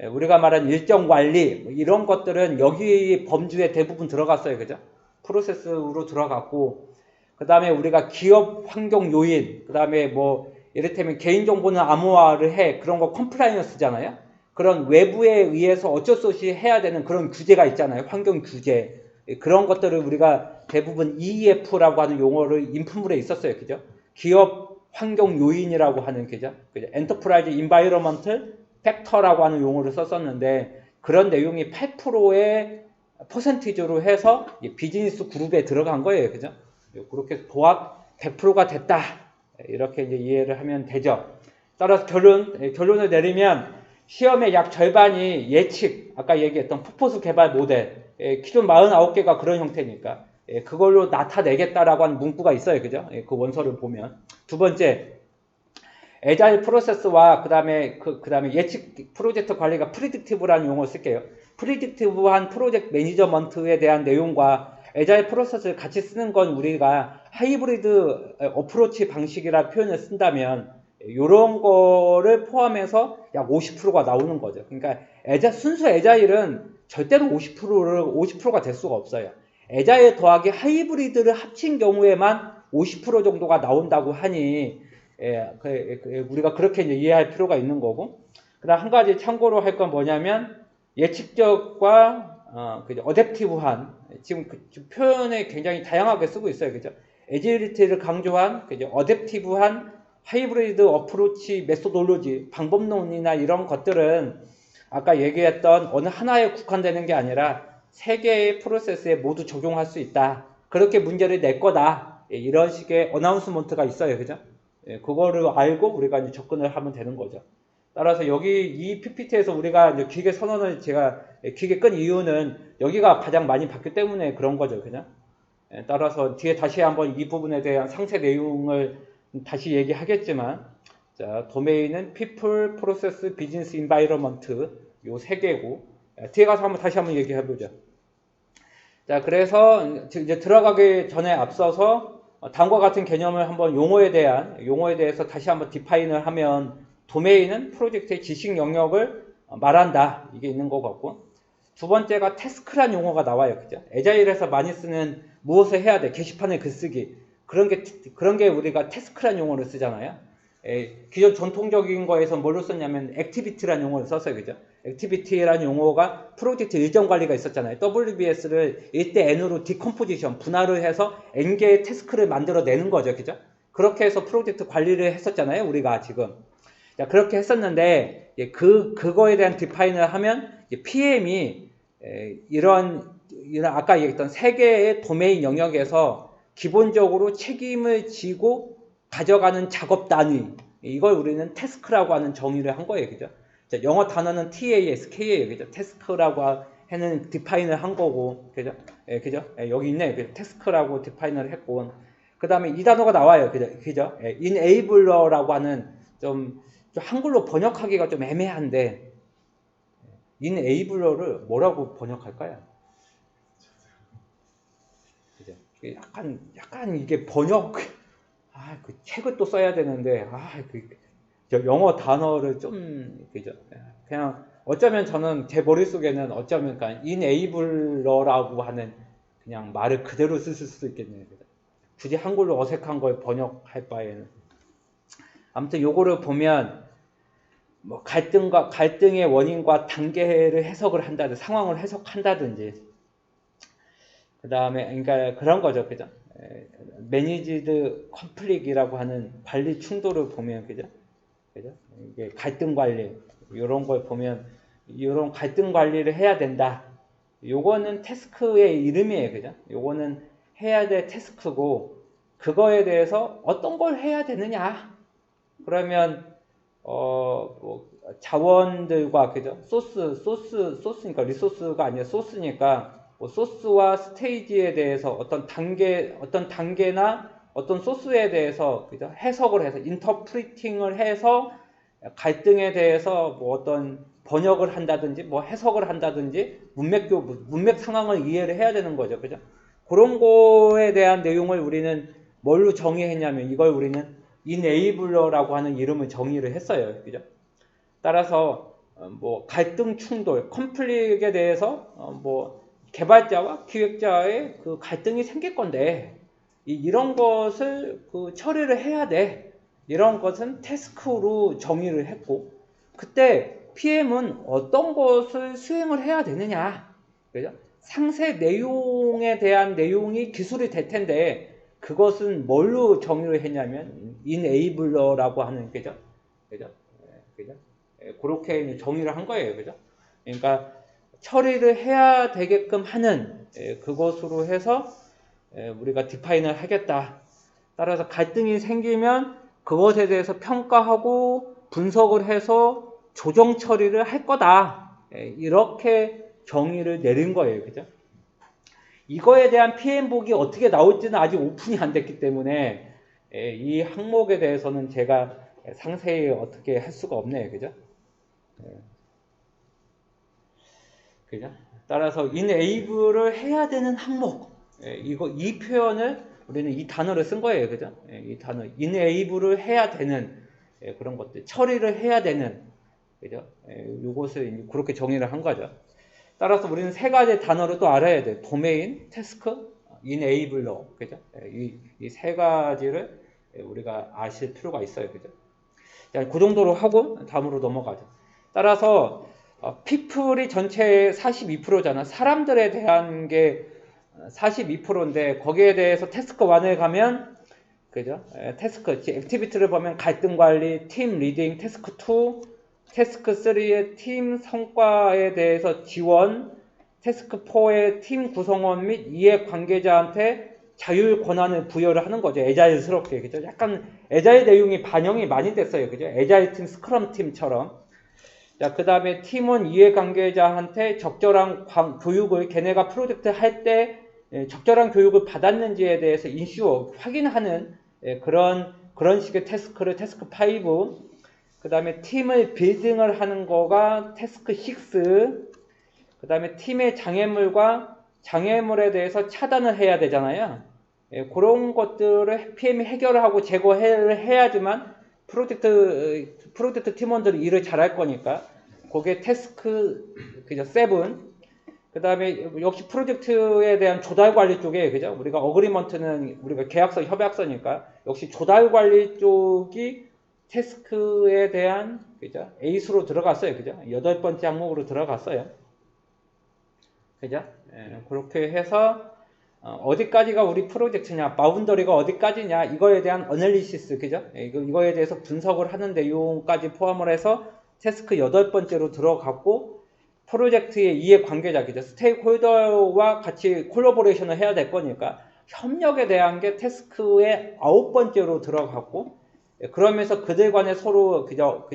우리가 말한 일정 관리, 이런 것들은 여기 범주에 대부분 들어갔어요. 그죠? 프로세스로 들어갔고, 그 다음에 우리가 기업 환경 요인, 그 다음에 뭐, 이를테면 개인정보는 암호화를 해. 그런 거 컴플라이언스잖아요. 그런 외부에 의해서 어쩔 수 없이 해야 되는 그런 규제가 있잖아요. 환경 규제. 그런 것들을 우리가 대부분 EEF라고 하는 용어를 인풋물에 있었어요. 그죠? 기업 환경 요인이라고 하는 그죠? 엔터프라이즈 인바이러먼트 팩터라고 하는 용어를 썼었는데 그런 내용이 8%의 퍼센티지로 해서 비즈니스 그룹에 들어간 거예요. 그죠? 그렇게 도합 100%가 됐다. 이렇게 이제 이해를 하면 되죠. 따라서 결론을 내리면 시험의 약 절반이 예측, 아까 얘기했던 푸포스 개발 모델, 기존 49개가 그런 형태니까 그걸로 나타내겠다라고 하는 문구가 있어요. 그죠? 그 원서를 보면. 두 번째, 애자일 프로세스와 그다음에 예측 프로젝트 관리가 프리딕티브라는 용어를 쓸게요. 프리딕티브한 프로젝트 매니저먼트에 대한 내용과 애자일 프로세스를 같이 쓰는 건 우리가 하이브리드 어프로치 방식이라는 표현을 쓴다면 이런 거를 포함해서 약 50%가 나오는 거죠. 그러니까 순수 애자일은 절대로 50%가 될 수가 없어요. 애자일 더하기 하이브리드를 합친 경우에만 50% 정도가 나온다고 하니 우리가 그렇게 이제 이해할 필요가 있는 거고. 그다음 한 가지 참고로 할 건 뭐냐면 예측적과 어댑티브한 지금 표현에 굉장히 다양하게 쓰고 있어요. 그죠? 애질리티를 강조한 어댑티브한 하이브리드 어프로치 메소돌로지 방법론이나 이런 것들은 아까 얘기했던 어느 하나에 국한되는 게 아니라 세 개의 프로세스에 모두 적용할 수 있다. 그렇게 문제를 낼 거다. 이런 식의 어나운스먼트가 있어요. 그죠? 그거를 알고 우리가 이제 접근을 하면 되는 거죠. 따라서 여기 이 PPT에서 우리가 이제 기계 선언을 제가 기계 끈 이유는 여기가 가장 많이 봤기 때문에 그런 거죠. 그냥. 따라서 뒤에 다시 한번 이 부분에 대한 상세 내용을 다시 얘기하겠지만, 자, 도메인은 people, process, business, environment 요 세 개고, 뒤에 가서 다시 한번 얘기해 보죠. 자, 그래서 이제 들어가기 전에 앞서서 다음과 같은 개념을 한번 용어에 대해서 다시 한번 디파인을 하면 도메인은 프로젝트의 지식 영역을 말한다. 이게 있는 것 같고, 두 번째가 태스크란 용어가 나와요. 그죠? 애자일에서 많이 쓰는 무엇을 해야 돼? 게시판에 글쓰기. 그런 게 우리가 태스크란 용어를 쓰잖아요. 기존 전통적인 거에서 뭘로 썼냐면 액티비티라는 용어를 썼어요. 그죠? 액티비티라는 용어가 프로젝트 일정 관리가 있었잖아요. WBS를 1대 N으로 디컴포지션, 분할을 해서 N개의 태스크를 만들어내는 거죠. 그죠? 그렇게 해서 프로젝트 관리를 했었잖아요. 우리가 지금. 자, 그렇게 했었는데, 그거에 대한 디파인을 하면, PM이 이런 아까 얘기했던 세 개의 도메인 영역에서 기본적으로 책임을 지고 가져가는 작업 단위, 이걸 우리는 태스크라고 하는 정의를 한 거예요. 그죠? 자, 영어 단어는 TASK예요. 그죠? 태스크라고 하는 디파인을 한 거고, 그죠? 그죠? 여기 있네. 태스크라고 디파인을 했고, 그 다음에 이 단어가 나와요. 그죠? enabler라고 하는 좀 한글로 번역하기가 좀 애매한데, enabler를 뭐라고 번역할까요? 그죠? 약간 이게 번역, 그 책을 또 써야 되는데, 저 영어 단어를 좀, 그죠? 그냥, 어쩌면 저는 제 머릿속에는 어쩌면, 그러니까, enabler라고 하는 그냥 말을 그대로 쓸 수도 있겠네요. 그죠? 굳이 한글로 어색한 걸 번역할 바에는. 아무튼 요거를 보면, 뭐, 갈등의 원인과 단계를 해석을 한다든지, 상황을 해석한다든지, 그 다음에, 그러니까 그런 거죠. 그죠? 매니지드 컨플릭이라고 하는 관리 충돌을 보면, 그죠? 이게 갈등 관리, 이런 걸 보면, 이런 갈등 관리를 해야 된다. 요거는 태스크의 이름이에요. 그죠? 요거는 해야 될 태스크고, 그거에 대해서 어떤 걸 해야 되느냐? 그러면, 뭐 자원들과, 그죠? 소스니까, 리소스가 아니라 소스니까, 뭐 소스와 스테이지에 대해서 어떤 단계나 어떤 소스에 대해서, 그죠? 해석을 해서, 인터프리팅을 해서 갈등에 대해서 뭐 어떤 번역을 한다든지, 뭐 해석을 한다든지, 문맥 상황을 이해를 해야 되는 거죠. 그죠? 그런 거에 대한 내용을 우리는 뭘로 정의했냐면, 이걸 우리는 enabler라고 하는 이름을 정의를 했어요. 그죠? 따라서, 뭐, 갈등 충돌, 컨플릭에 대해서, 뭐, 개발자와 기획자의 그 갈등이 생길 건데, 이런 것을 처리를 해야 돼. 이런 것은 태스크로 정의를 했고, 그때 PM은 어떤 것을 수행을 해야 되느냐. 그죠? 상세 내용에 대한 내용이 기술이 될 텐데 그것은 뭘로 정의를 했냐면 enabler라고 하는 거죠. 그죠? 그죠? 그렇게 정의를 한 거예요. 그죠? 그러니까 처리를 해야 되게끔 하는 그것으로 해서 우리가 디파인을 하겠다. 따라서 갈등이 생기면 그것에 대해서 평가하고 분석을 해서 조정 처리를 할 거다. 이렇게 정의를 내린 거예요. 그죠? 이거에 대한 PM복이 어떻게 나올지는 아직 오픈이 안 됐기 때문에 이 항목에 대해서는 제가 상세히 어떻게 할 수가 없네요. 그죠? 그죠? 따라서 enable을 해야 되는 항목. 이 표현을 우리는 이 단어를 쓴 거예요. 그죠? 이 단어 enable을 해야 되는 그런 것들, 처리를 해야 되는, 그죠? 이것을 그렇게 정의를 한 거죠. 따라서 우리는 세 가지 단어를 또 알아야 돼요. 도메인, 태스크, enabler, 그죠? 이 세 가지를 우리가 아실 필요가 있어요. 그죠? 자, 그 정도로 하고 다음으로 넘어가죠. 따라서 people이 전체의 42%잖아. 사람들에 대한 게 42%인데 거기에 대해서 태스크 1에 가면, 그죠? 태스크, 액티비티를 보면 갈등 관리, 팀 리딩, 태스크 2, 태스크 3의 팀 성과에 대해서 지원, 태스크 4의 팀 구성원 및 이해 관계자한테 자율 권한을 부여를 하는 거죠. 애자일스럽게. 그죠? 약간 애자일 내용이 반영이 많이 됐어요. 그죠? 애자일 팀, 스크럼 팀처럼. 자, 그 다음에 팀은 이해 관계자한테 적절한 교육을 걔네가 프로젝트 할 때 적절한 교육을 받았는지에 대해서 인슈어, 확인하는 그런 식의 태스크를 태스크 5, 그 다음에 팀을 빌딩을 하는 거가 태스크 6, 그 다음에 팀의 장애물과 장애물에 대해서 차단을 해야 되잖아요. 그런 것들을 PM이 해결을 하고 제거를 해야지만 프로젝트 팀원들이 일을 잘할 거니까 그게 태스크 7. 그 다음에 역시 프로젝트에 대한 조달 관리 쪽에, 그죠? 우리가 어그리먼트는 우리가 계약서, 협약서니까 역시 조달 관리 쪽이 태스크에 대한, 그죠? 에이스로 들어갔어요. 그죠? 8번째 항목으로 들어갔어요. 그죠? 그렇게 해서 어디까지가 우리 프로젝트냐, 바운더리가 어디까지냐, 이거에 대한 어널리시스, 그죠? 이거에 대해서 분석을 하는 내용까지 포함을 해서 태스크 8번째로 들어갔고, 프로젝트의 이해 관계자, 그죠? 스테이크홀더와 같이 콜라보레이션을 해야 될 거니까 협력에 대한 게 태스크의 9번째로 들어갔고, 그러면서 그들 간에 서로 그저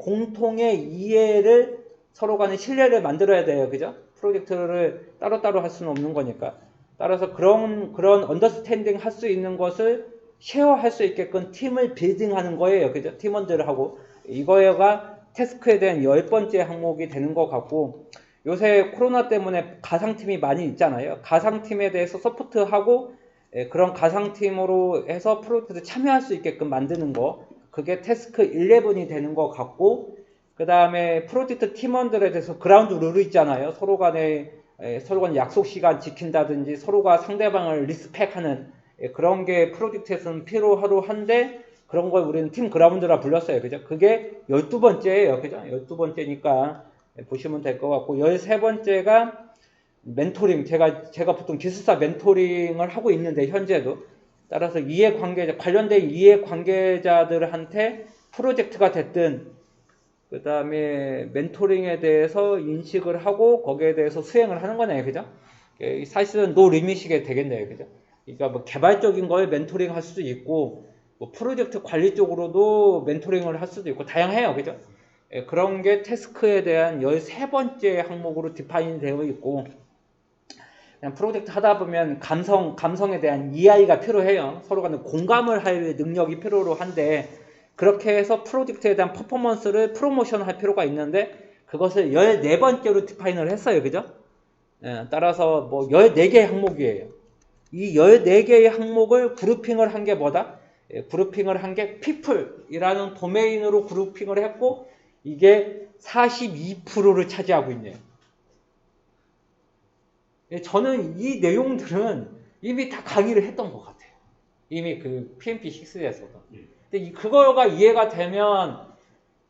공통의 이해를 서로 간에 신뢰를 만들어야 돼요. 그죠? 프로젝트를 따로따로 할 수는 없는 거니까. 따라서 그런 언더스탠딩 할 수 있는 것을 쉐어할 수 있게끔 팀을 빌딩하는 거예요. 그죠? 팀원들하고. 이거가 태스크에 대한 10번째 항목이 되는 것 같고, 요새 코로나 때문에 가상팀이 많이 있잖아요. 가상팀에 대해서 서포트하고 그런 가상팀으로 해서 프로젝트에 참여할 수 있게끔 만드는 거, 그게 태스크 11이 되는 것 같고, 그 다음에 프로젝트 팀원들에 대해서 그라운드 룰이 있잖아요. 서로 간에 약속 시간 지킨다든지 서로가 상대방을 리스펙하는 그런 게 프로젝트에서는 필요하로 한데, 그런 걸 우리는 팀 그라운드라 불렀어요. 그죠? 그게 12번째예요. 그죠? 12번째니까 보시면 될 것 같고, 13번째가 멘토링. 제가 보통 기술사 멘토링을 하고 있는데, 현재도. 따라서 관련된 이해관계자들한테 프로젝트가 됐든, 그 다음에 멘토링에 대해서 인식을 하고, 거기에 대해서 수행을 하는 거네요. 그죠? 사실은 노 리밋이게 되겠네요. 그죠? 그러니까 뭐 개발적인 걸 멘토링 할 수도 있고, 뭐 프로젝트 관리 쪽으로도 멘토링을 할 수도 있고, 다양해요. 그죠? 그런 게 태스크에 대한 13번째 항목으로 디파인 되어 있고, 그냥 프로젝트 하다 보면 감성에 대한 이해가 필요해요. 서로 간에 공감을 할 능력이 필요로 한데, 그렇게 해서 프로젝트에 대한 퍼포먼스를 프로모션 할 필요가 있는데, 그것을 14번째로 디파인을 했어요. 그죠? 따라서 뭐 14개의 항목이에요. 이 14개의 항목을 그룹핑을 한 게 뭐다? 그룹핑을 한 게 people이라는 도메인으로 그룹핑을 했고, 이게 42%를 차지하고 있네요. 저는 이 내용들은 이미 다 강의를 했던 것 같아요. 이미 그 PMP6에서도. 근데 그거가 이해가 되면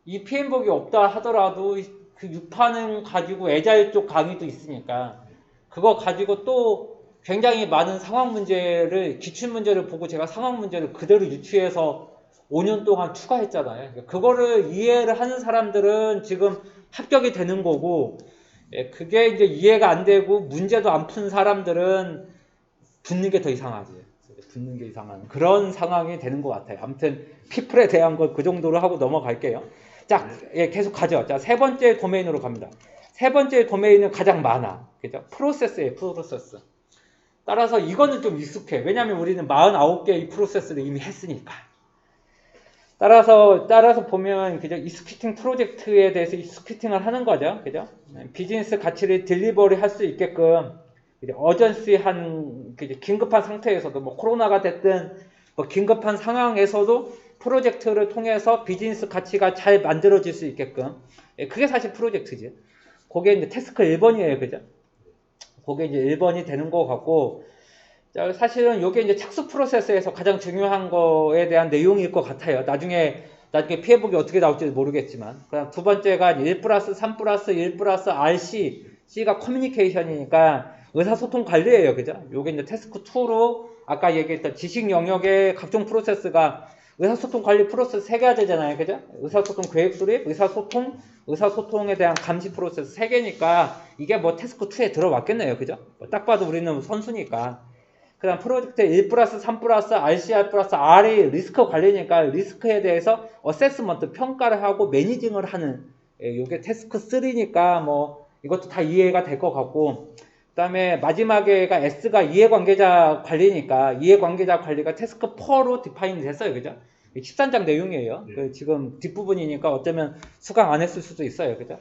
이 PM복이 없다 하더라도 그 6파는 가지고 애자일 쪽 강의도 있으니까 그거 가지고 또 굉장히 많은 상황 문제를 기출 문제를 보고 제가 상황 문제를 그대로 유추해서 5년 동안 추가했잖아요. 그거를 이해를 하는 사람들은 지금 합격이 되는 거고 그게 이제 이해가 안 되고 문제도 안 푼 사람들은 붙는 게 더 이상하지. 붙는 게 이상한 그런 상황이 되는 것 같아요. 아무튼 피플에 대한 걸 그 정도로 하고 넘어갈게요. 자, 계속 가죠. 자, 세 번째 도메인으로 갑니다. 세 번째 도메인은 가장 많아. 그죠? 프로세스예요, 프로세스. 따라서 이거는 좀 익숙해. 왜냐하면 우리는 49개의 프로세스를 이미 했으니까. 따라서 보면 그죠? 익스큐팅 프로젝트에 대해서 익스큐팅을 하는 거죠. 그죠? 비즈니스 가치를 딜리버리 할 수 있게끔 어전시한 긴급한 상태에서도 뭐 코로나가 됐든 뭐 긴급한 상황에서도 프로젝트를 통해서 비즈니스 가치가 잘 만들어질 수 있게끔 그게 사실 프로젝트지. 그게 이제 태스크 1번이에요. 그죠? 그게 이제 1번이 되는 것 같고 사실은 이게 이제 착수 프로세스에서 가장 중요한 거에 대한 내용일 것 같아요. 나중에 피해보기 어떻게 나올지 모르겠지만 그다음 두 번째가 1+3+1+RC C가 커뮤니케이션이니까 의사소통 관리예요. 그죠? 요게 이제 태스크 2로 아까 얘기했던 지식 영역의 각종 프로세스가 의사소통 관리 프로세스 3개가 되잖아요. 그죠? 의사소통 계획 수립, 의사소통에 대한 감시 프로세스 3개니까 이게 뭐 태스크 2에 들어왔겠네요. 그죠? 딱 봐도 우리는 선수니까. 그 다음 프로젝트 1+3+RCR+R이 리스크 관리니까 리스크에 대해서 어세스먼트, 평가를 하고 매니징을 하는 요게 태스크 3니까 뭐 이것도 다 이해가 될 것 같고 그 다음에 마지막에가 S가 이해관계자 관리니까 이해관계자 관리가 태스크 4로 디파인 됐어요. 그죠? 13장 내용이에요. 지금 뒷부분이니까 어쩌면 수강 안 했을 수도 있어요. 그죠?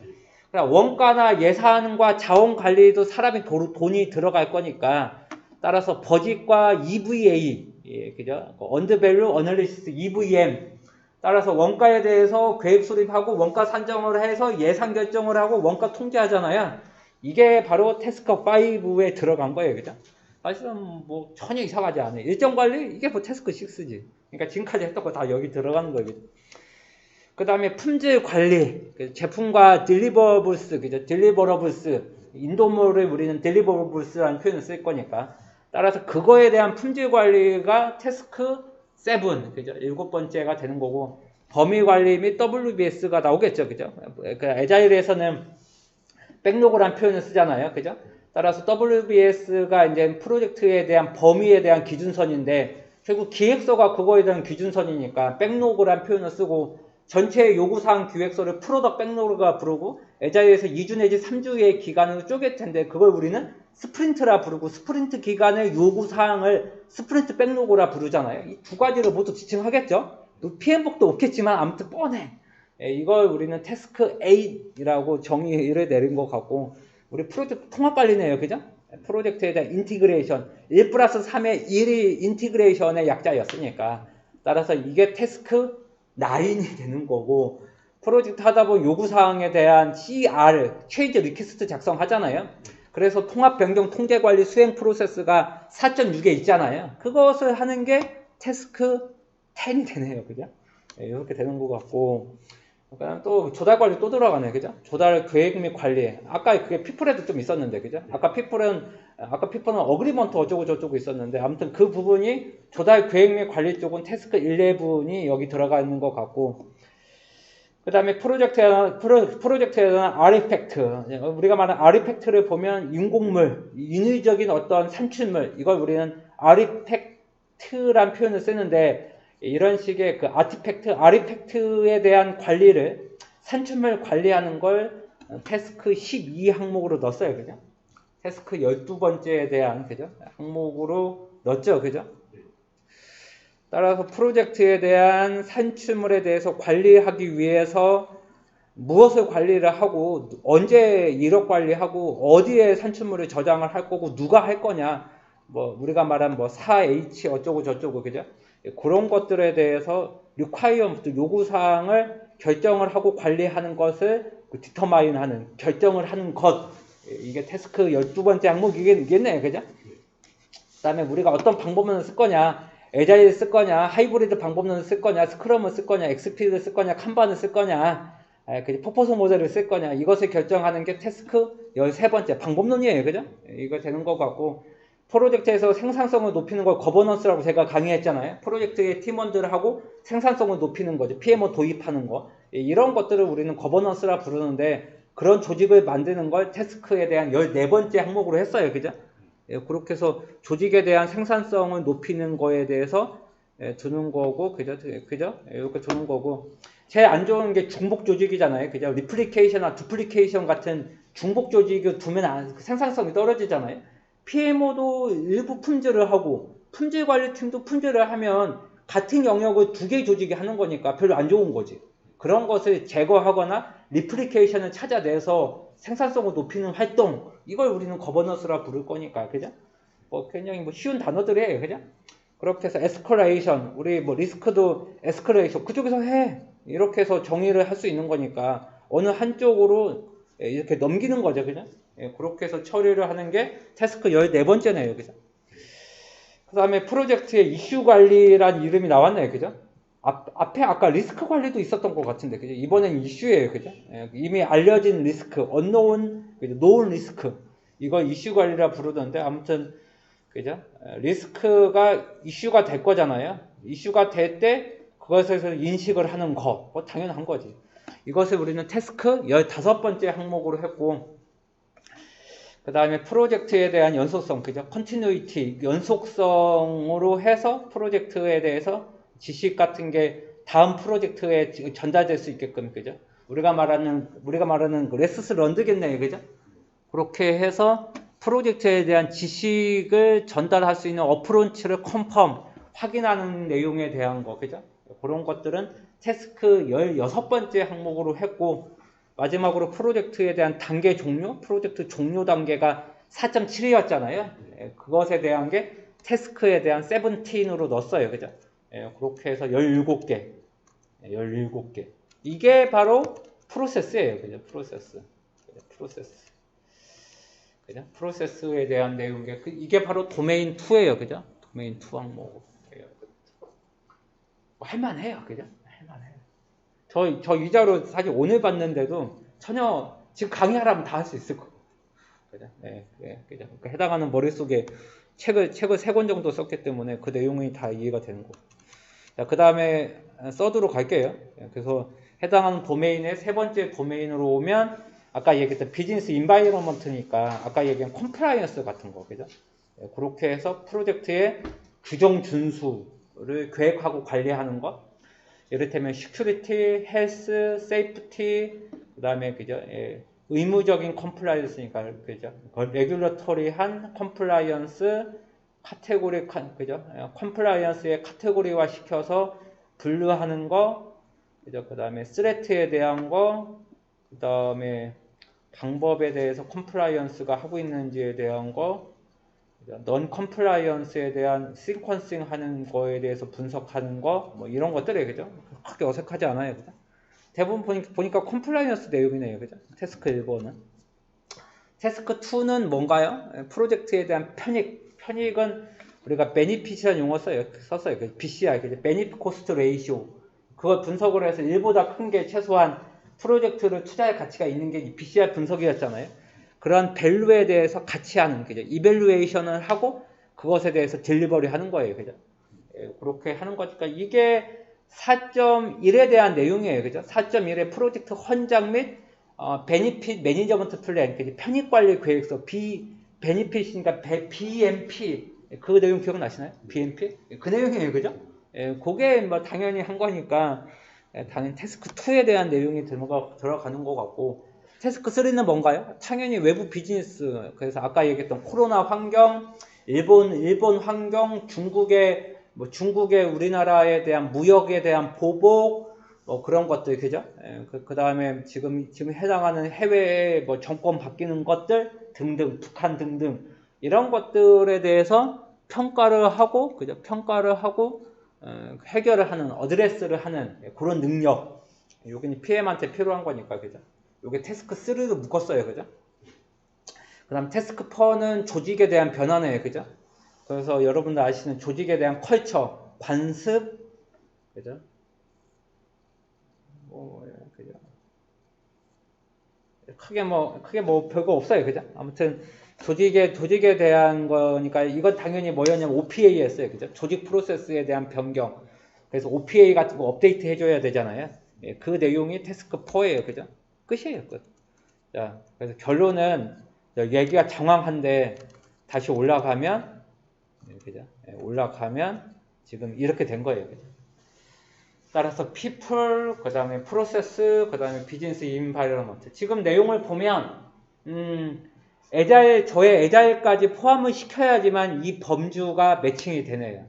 원가나 예산과 자원 관리도 사람이 돈이 들어갈 거니까 따라서 버짓과 EVA, 그죠? 언드 밸류 어널리시스 EVM 따라서 원가에 대해서 계획 수립하고 원가 산정을 해서 예산 결정을 하고 원가 통제하잖아요. 이게 바로 태스크 5에 들어간 거예요. 그죠? 사실은 뭐 전혀 이상하지 않아요. 일정 관리 이게 뭐 태스크 6지. 그러니까 지금까지 했던 거 다 여기 들어가는 거예요. 그 다음에 품질 관리, 제품과 딜리버블스, 그죠? 딜리버러블스, 인도모를 우리는 딜리버블스라는 표현을 쓸 거니까 따라서 그거에 대한 품질 관리가 태스크 7, 그죠? 7번째가 되는 거고 범위 관리 및 WBS가 나오겠죠. 그죠? 애자일에서는 백로그란 표현을 쓰잖아요. 그죠? 따라서 WBS가 이제 프로젝트에 대한 범위에 대한 기준선인데 결국 기획서가 그거에 대한 기준선이니까 백로그란 표현을 쓰고 전체 요구사항 기획서를 프로덕트 백로그가 부르고 애자일에서 2주 내지 3주의 기간으로 쪼갤 텐데 그걸 우리는 스프린트라 부르고 스프린트 기간의 요구사항을 스프린트 백로그라 부르잖아요. 이 두 가지를 모두 지칭하겠죠. PM복도 없겠지만 아무튼 뻔해. 이걸 우리는 태스크 8이라고 정의를 내린 것 같고 우리 프로젝트 통합관리네요. 그죠? 프로젝트에 대한 인티그레이션 1+3의 1이 인티그레이션의 약자였으니까 따라서 이게 태스크 9이 되는 거고 프로젝트 하다 보면 요구사항에 대한 CR, 체인지 리퀘스트 작성하잖아요. 그래서 통합 변경 통제 관리 수행 프로세스가 4.6에 있잖아요. 그것을 하는 게 태스크 10이 되네요. 그죠? 이렇게 되는 것 같고 그다음 또 조달 관리 또 들어가네. 그죠? 조달 계획 및 관리. 아까 그게 피플에도 좀 있었는데. 그죠? 아까 피플은 어그리먼트 어쩌고 저쩌고 있었는데 아무튼 그 부분이 조달 계획 및 관리 쪽은 태스크 11이 여기 들어가 있는 것 같고 그 다음에 프로젝트에는 아리팩트. 우리가 말하는 아리팩트를 보면 인공물, 인위적인 어떤 산출물, 이걸 우리는 아리팩트란 표현을 쓰는데, 이런 식의 그 아리팩트에 대한 관리를, 산출물 관리하는 걸 태스크 12 항목으로 넣었어요. 그죠? 태스크 12번째에 대한, 그죠? 항목으로 넣었죠. 그죠? 따라서 프로젝트에 대한 산출물에 대해서 관리하기 위해서 무엇을 관리를 하고 언제 이력 관리하고 어디에 산출물을 저장을 할 거고 누가 할 거냐 뭐 우리가 말한 뭐 4H 어쩌고 저쩌고 그죠? 그런 것들에 대해서 requirement 요구사항을 결정을 하고 관리하는 것을 determine 하는 결정을 하는 것 이게 태스크 12번째 항목이겠네 그죠? 그 다음에 우리가 어떤 방법론을 쓸 거냐 애자일을 쓸 거냐, 하이브리드 방법론을 쓸 거냐, 스크럼을 쓸 거냐, 엑스피드를 쓸 거냐, 칸반을 쓸 거냐 그 포포스 모델을 쓸 거냐 이것을 결정하는 게 태스크 13번째 방법론이에요. 그죠? 이거 되는 것 같고 프로젝트에서 생산성을 높이는 걸 거버넌스라고 제가 강의했잖아요. 프로젝트의 팀원들하고 생산성을 높이는 거죠. PMO 도입하는 거. 이런 것들을 우리는 거버넌스라 부르는데 그런 조직을 만드는 걸 태스크에 대한 14번째 항목으로 했어요. 그죠? 그렇게 해서 조직에 대한 생산성을 높이는 거에 대해서 두는 거고, 그죠? 이렇게 두는 거고. 제일 안 좋은 게 중복 조직이잖아요. 그죠? 리플리케이션이나 두플리케이션 같은 중복 조직을 두면 생산성이 떨어지잖아요. PMO도 일부 품질을 하고, 품질 관리팀도 품질을 하면 같은 영역을 두 개의 조직이 하는 거니까 별로 안 좋은 거지. 그런 것을 제거하거나 리플리케이션을 찾아내서 생산성을 높이는 활동, 이걸 우리는 거버넌스라 부를 거니까, 그죠? 굉장히 쉬운 단어들이에요, 그죠? 그렇게 해서 에스컬레이션, 우리 리스크도 에스컬레이션, 그쪽에서 해. 이렇게 해서 정의를 할 수 있는 거니까, 어느 한쪽으로 이렇게 넘기는 거죠, 그죠? 그렇게 해서 처리를 하는 게 태스크 14번째네요, 그죠? 그 다음에 프로젝트의 이슈 관리란 이름이 나왔네요, 그죠? 앞에 아까 리스크 관리도 있었던 것 같은데, 그죠? 이번엔 이슈예요, 그죠? 이미 알려진 리스크, unknown, known 리스크. 이거 이슈 관리라 부르던데, 아무튼, 그죠? 리스크가 이슈가 될 거잖아요. 이슈가 될 때, 그것에서 인식을 하는 거. 당연한 거지. 이것을 우리는 태스크 15번째 항목으로 했고, 그 다음에 프로젝트에 대한 연속성, 그죠? 컨티뉴이티, 연속성으로 해서 프로젝트에 대해서 지식 같은 게 다음 프로젝트에 전달될 수 있게끔, 그죠? 우리가 말하는 레스스 런드겠네요, 그죠? 그렇게 해서 프로젝트에 대한 지식을 전달할 수 있는 어프로치를 컨펌, 확인하는 내용에 대한 거, 그죠? 그런 것들은 태스크 16번째 항목으로 했고, 마지막으로 프로젝트에 대한 단계 종료, 프로젝트 종료 단계가 4.7이었잖아요. 그것에 대한 게 태스크에 대한 17으로 넣었어요. 그죠? 그렇게 해서 17개. 17개. 이게 바로 프로세스예요. 그죠? 프로세스. 그죠? 프로세스에 대한 내용이 이게 바로 도메인 2예요. 그죠? 도메인 2 항목. 할만해요. 그죠? 할만해요. 저 이자로 사실 오늘 봤는데도 전혀 지금 강의하라면 다 할 수 있을 거고. 그죠? 그죠? 해당하는 머릿속에 책을 3권 정도 썼기 때문에 그 내용이 다 이해가 되는 거고. 자, 그 다음에 서드로 갈게요. 그래서 해당하는 도메인의 3번째 도메인으로 오면 아까 얘기했던 비즈니스 인바이러먼트니까 아까 얘기한 컴플라이언스 같은 거. 그죠? 그렇게 해서 프로젝트의 규정 준수를 계획하고 관리하는 것. 이를테면 시큐리티, 헬스, 세이프티, 그다음에 그죠? 의무적인 컴플라이언스니까 그죠? 레귤러터리한 컴플라이언스 카테고리 그죠? 컴플라이언스의 카테고리화 시켜서 분류하는 거, 그죠? 그다음에 스레트에 대한 거, 그다음에 방법에 대해서 컴플라이언스가 하고 있는지에 대한 거, 넌 컴플라이언스에 대한 시퀀싱 하는 거에 대해서 분석하는 거, 뭐 이런 것들이에요, 그죠? 그렇게 어색하지 않아요, 그죠? 대부분 보니까 컴플라이언스 내용이네요, 그죠? 태스크 1번은. 태스크 2는 뭔가요? 프로젝트에 대한 편익. 편익은 우리가 베니핏이라는 용어 썼어요. BCI, 그죠? 베니핏 코스트 레이시오. 그걸 분석을 해서 1보다 큰 게 최소한 프로젝트를 투자할 가치가 있는 게 BCI 분석이었잖아요. 그런 밸류에 대해서 같이 하는, 그죠? 이밸류에이션을 하고 그것에 대해서 딜리버리 하는 거예요, 그죠? 그렇게 하는 거니까 이게 4.1에 대한 내용이에요, 그죠? 4.1의 프로젝트 헌장 및 베니핏 매니저먼트 플랜, 그죠? 편익 관리 계획서, 베니핏이니까 BMP, 그 내용 기억나시나요? BMP? 그 내용이에요, 그죠? 그게 뭐 당연히 한 거니까 당연히 태스크 2에 대한 내용이 들어가는 것 같고. 태스크 3는 뭔가요? 당연히 외부 비즈니스. 그래서 아까 얘기했던 코로나 환경, 일본 환경, 중국의 우리나라에 대한 무역에 대한 보복, 뭐 그런 것들, 그죠? 그 다음에 지금 해당하는 해외의 뭐 정권 바뀌는 것들 등등, 북한 등등, 이런 것들에 대해서 평가를 하고, 그죠? 평가를 하고, 해결을 하는, 어드레스를 하는 그런 능력. 여기는 PM한테 필요한 거니까, 그죠? 요게 태스크 3로 묶었어요, 그죠? 그 다음 태스크 4는 조직에 대한 변화네요, 그죠? 그래서 여러분들 아시는 조직에 대한 컬처, 관습, 그죠? 그죠? 크게 뭐 별거 없어요. 그죠? 아무튼 조직에 대한 거니까 이건 당연히 뭐였냐면 OPA였어요. 그죠? 조직 프로세스에 대한 변경. 그래서 OPA 같은 거 업데이트 해줘야 되잖아요. 예, 그 내용이 태스크 4예요. 그죠? 끝이에요. 끝. 자, 그래서 결론은 얘기가 장황한데 다시 올라가면 그죠? 예, 올라가면 지금 이렇게 된 거예요. 그죠? 따라서 people, 그 다음에 process, 그 다음에 business environment. 지금 내용을 보면 저의 에자일까지 포함을 시켜야지만 이 범주가 매칭이 되네요.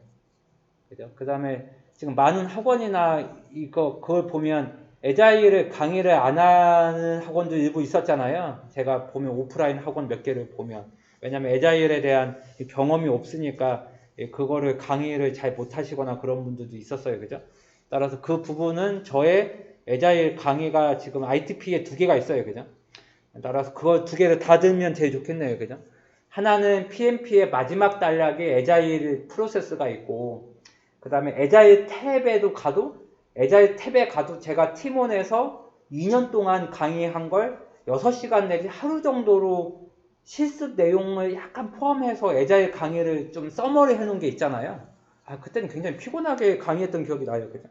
그죠? 그 다음에 지금 많은 학원이나 그걸 보면 에자일을 강의를 안 하는 학원도 일부 있었잖아요. 제가 보면 오프라인 학원 몇 개를 보면. 왜냐면 에자일에 대한 경험이 없으니까 그거를 강의를 잘 못하시거나 그런 분들도 있었어요. 그죠? 따라서 그 부분은 저의 에자일 강의가 지금 ITP에 2개가 있어요. 그죠? 따라서 그거 2개를 다 들면 제일 좋겠네요. 그죠? 하나는 PMP의 마지막 단락에 에자일 프로세스가 있고, 그 다음에 에자일 탭에 가도 제가 팀원에서 2년 동안 강의한 걸 6시간 내지 하루 정도로 실습 내용을 약간 포함해서 에자일 강의를 좀 서머리 해놓은 게 있잖아요. 그때는 굉장히 피곤하게 강의했던 기억이 나요. 그죠?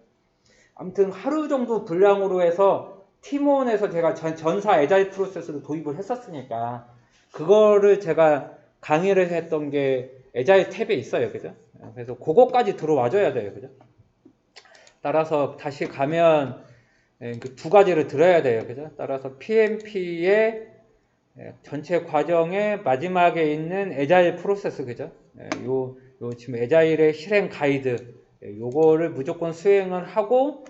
아무튼 하루 정도 분량으로 해서 팀원에서 제가 전사 에자일 프로세스를 도입을 했었으니까 그거를 제가 강의를 했던 게 에자일 탭에 있어요. 그죠? 그래서 그거까지 들어와줘야 돼요. 그죠? 따라서 다시 가면 그 2가지를 들어야 돼요. 그죠? 따라서 PMP의 전체 과정의 마지막에 있는 에자일 프로세스. 그죠? 요 지금 에자일의 실행 가이드 요거를 무조건 수행을 하고,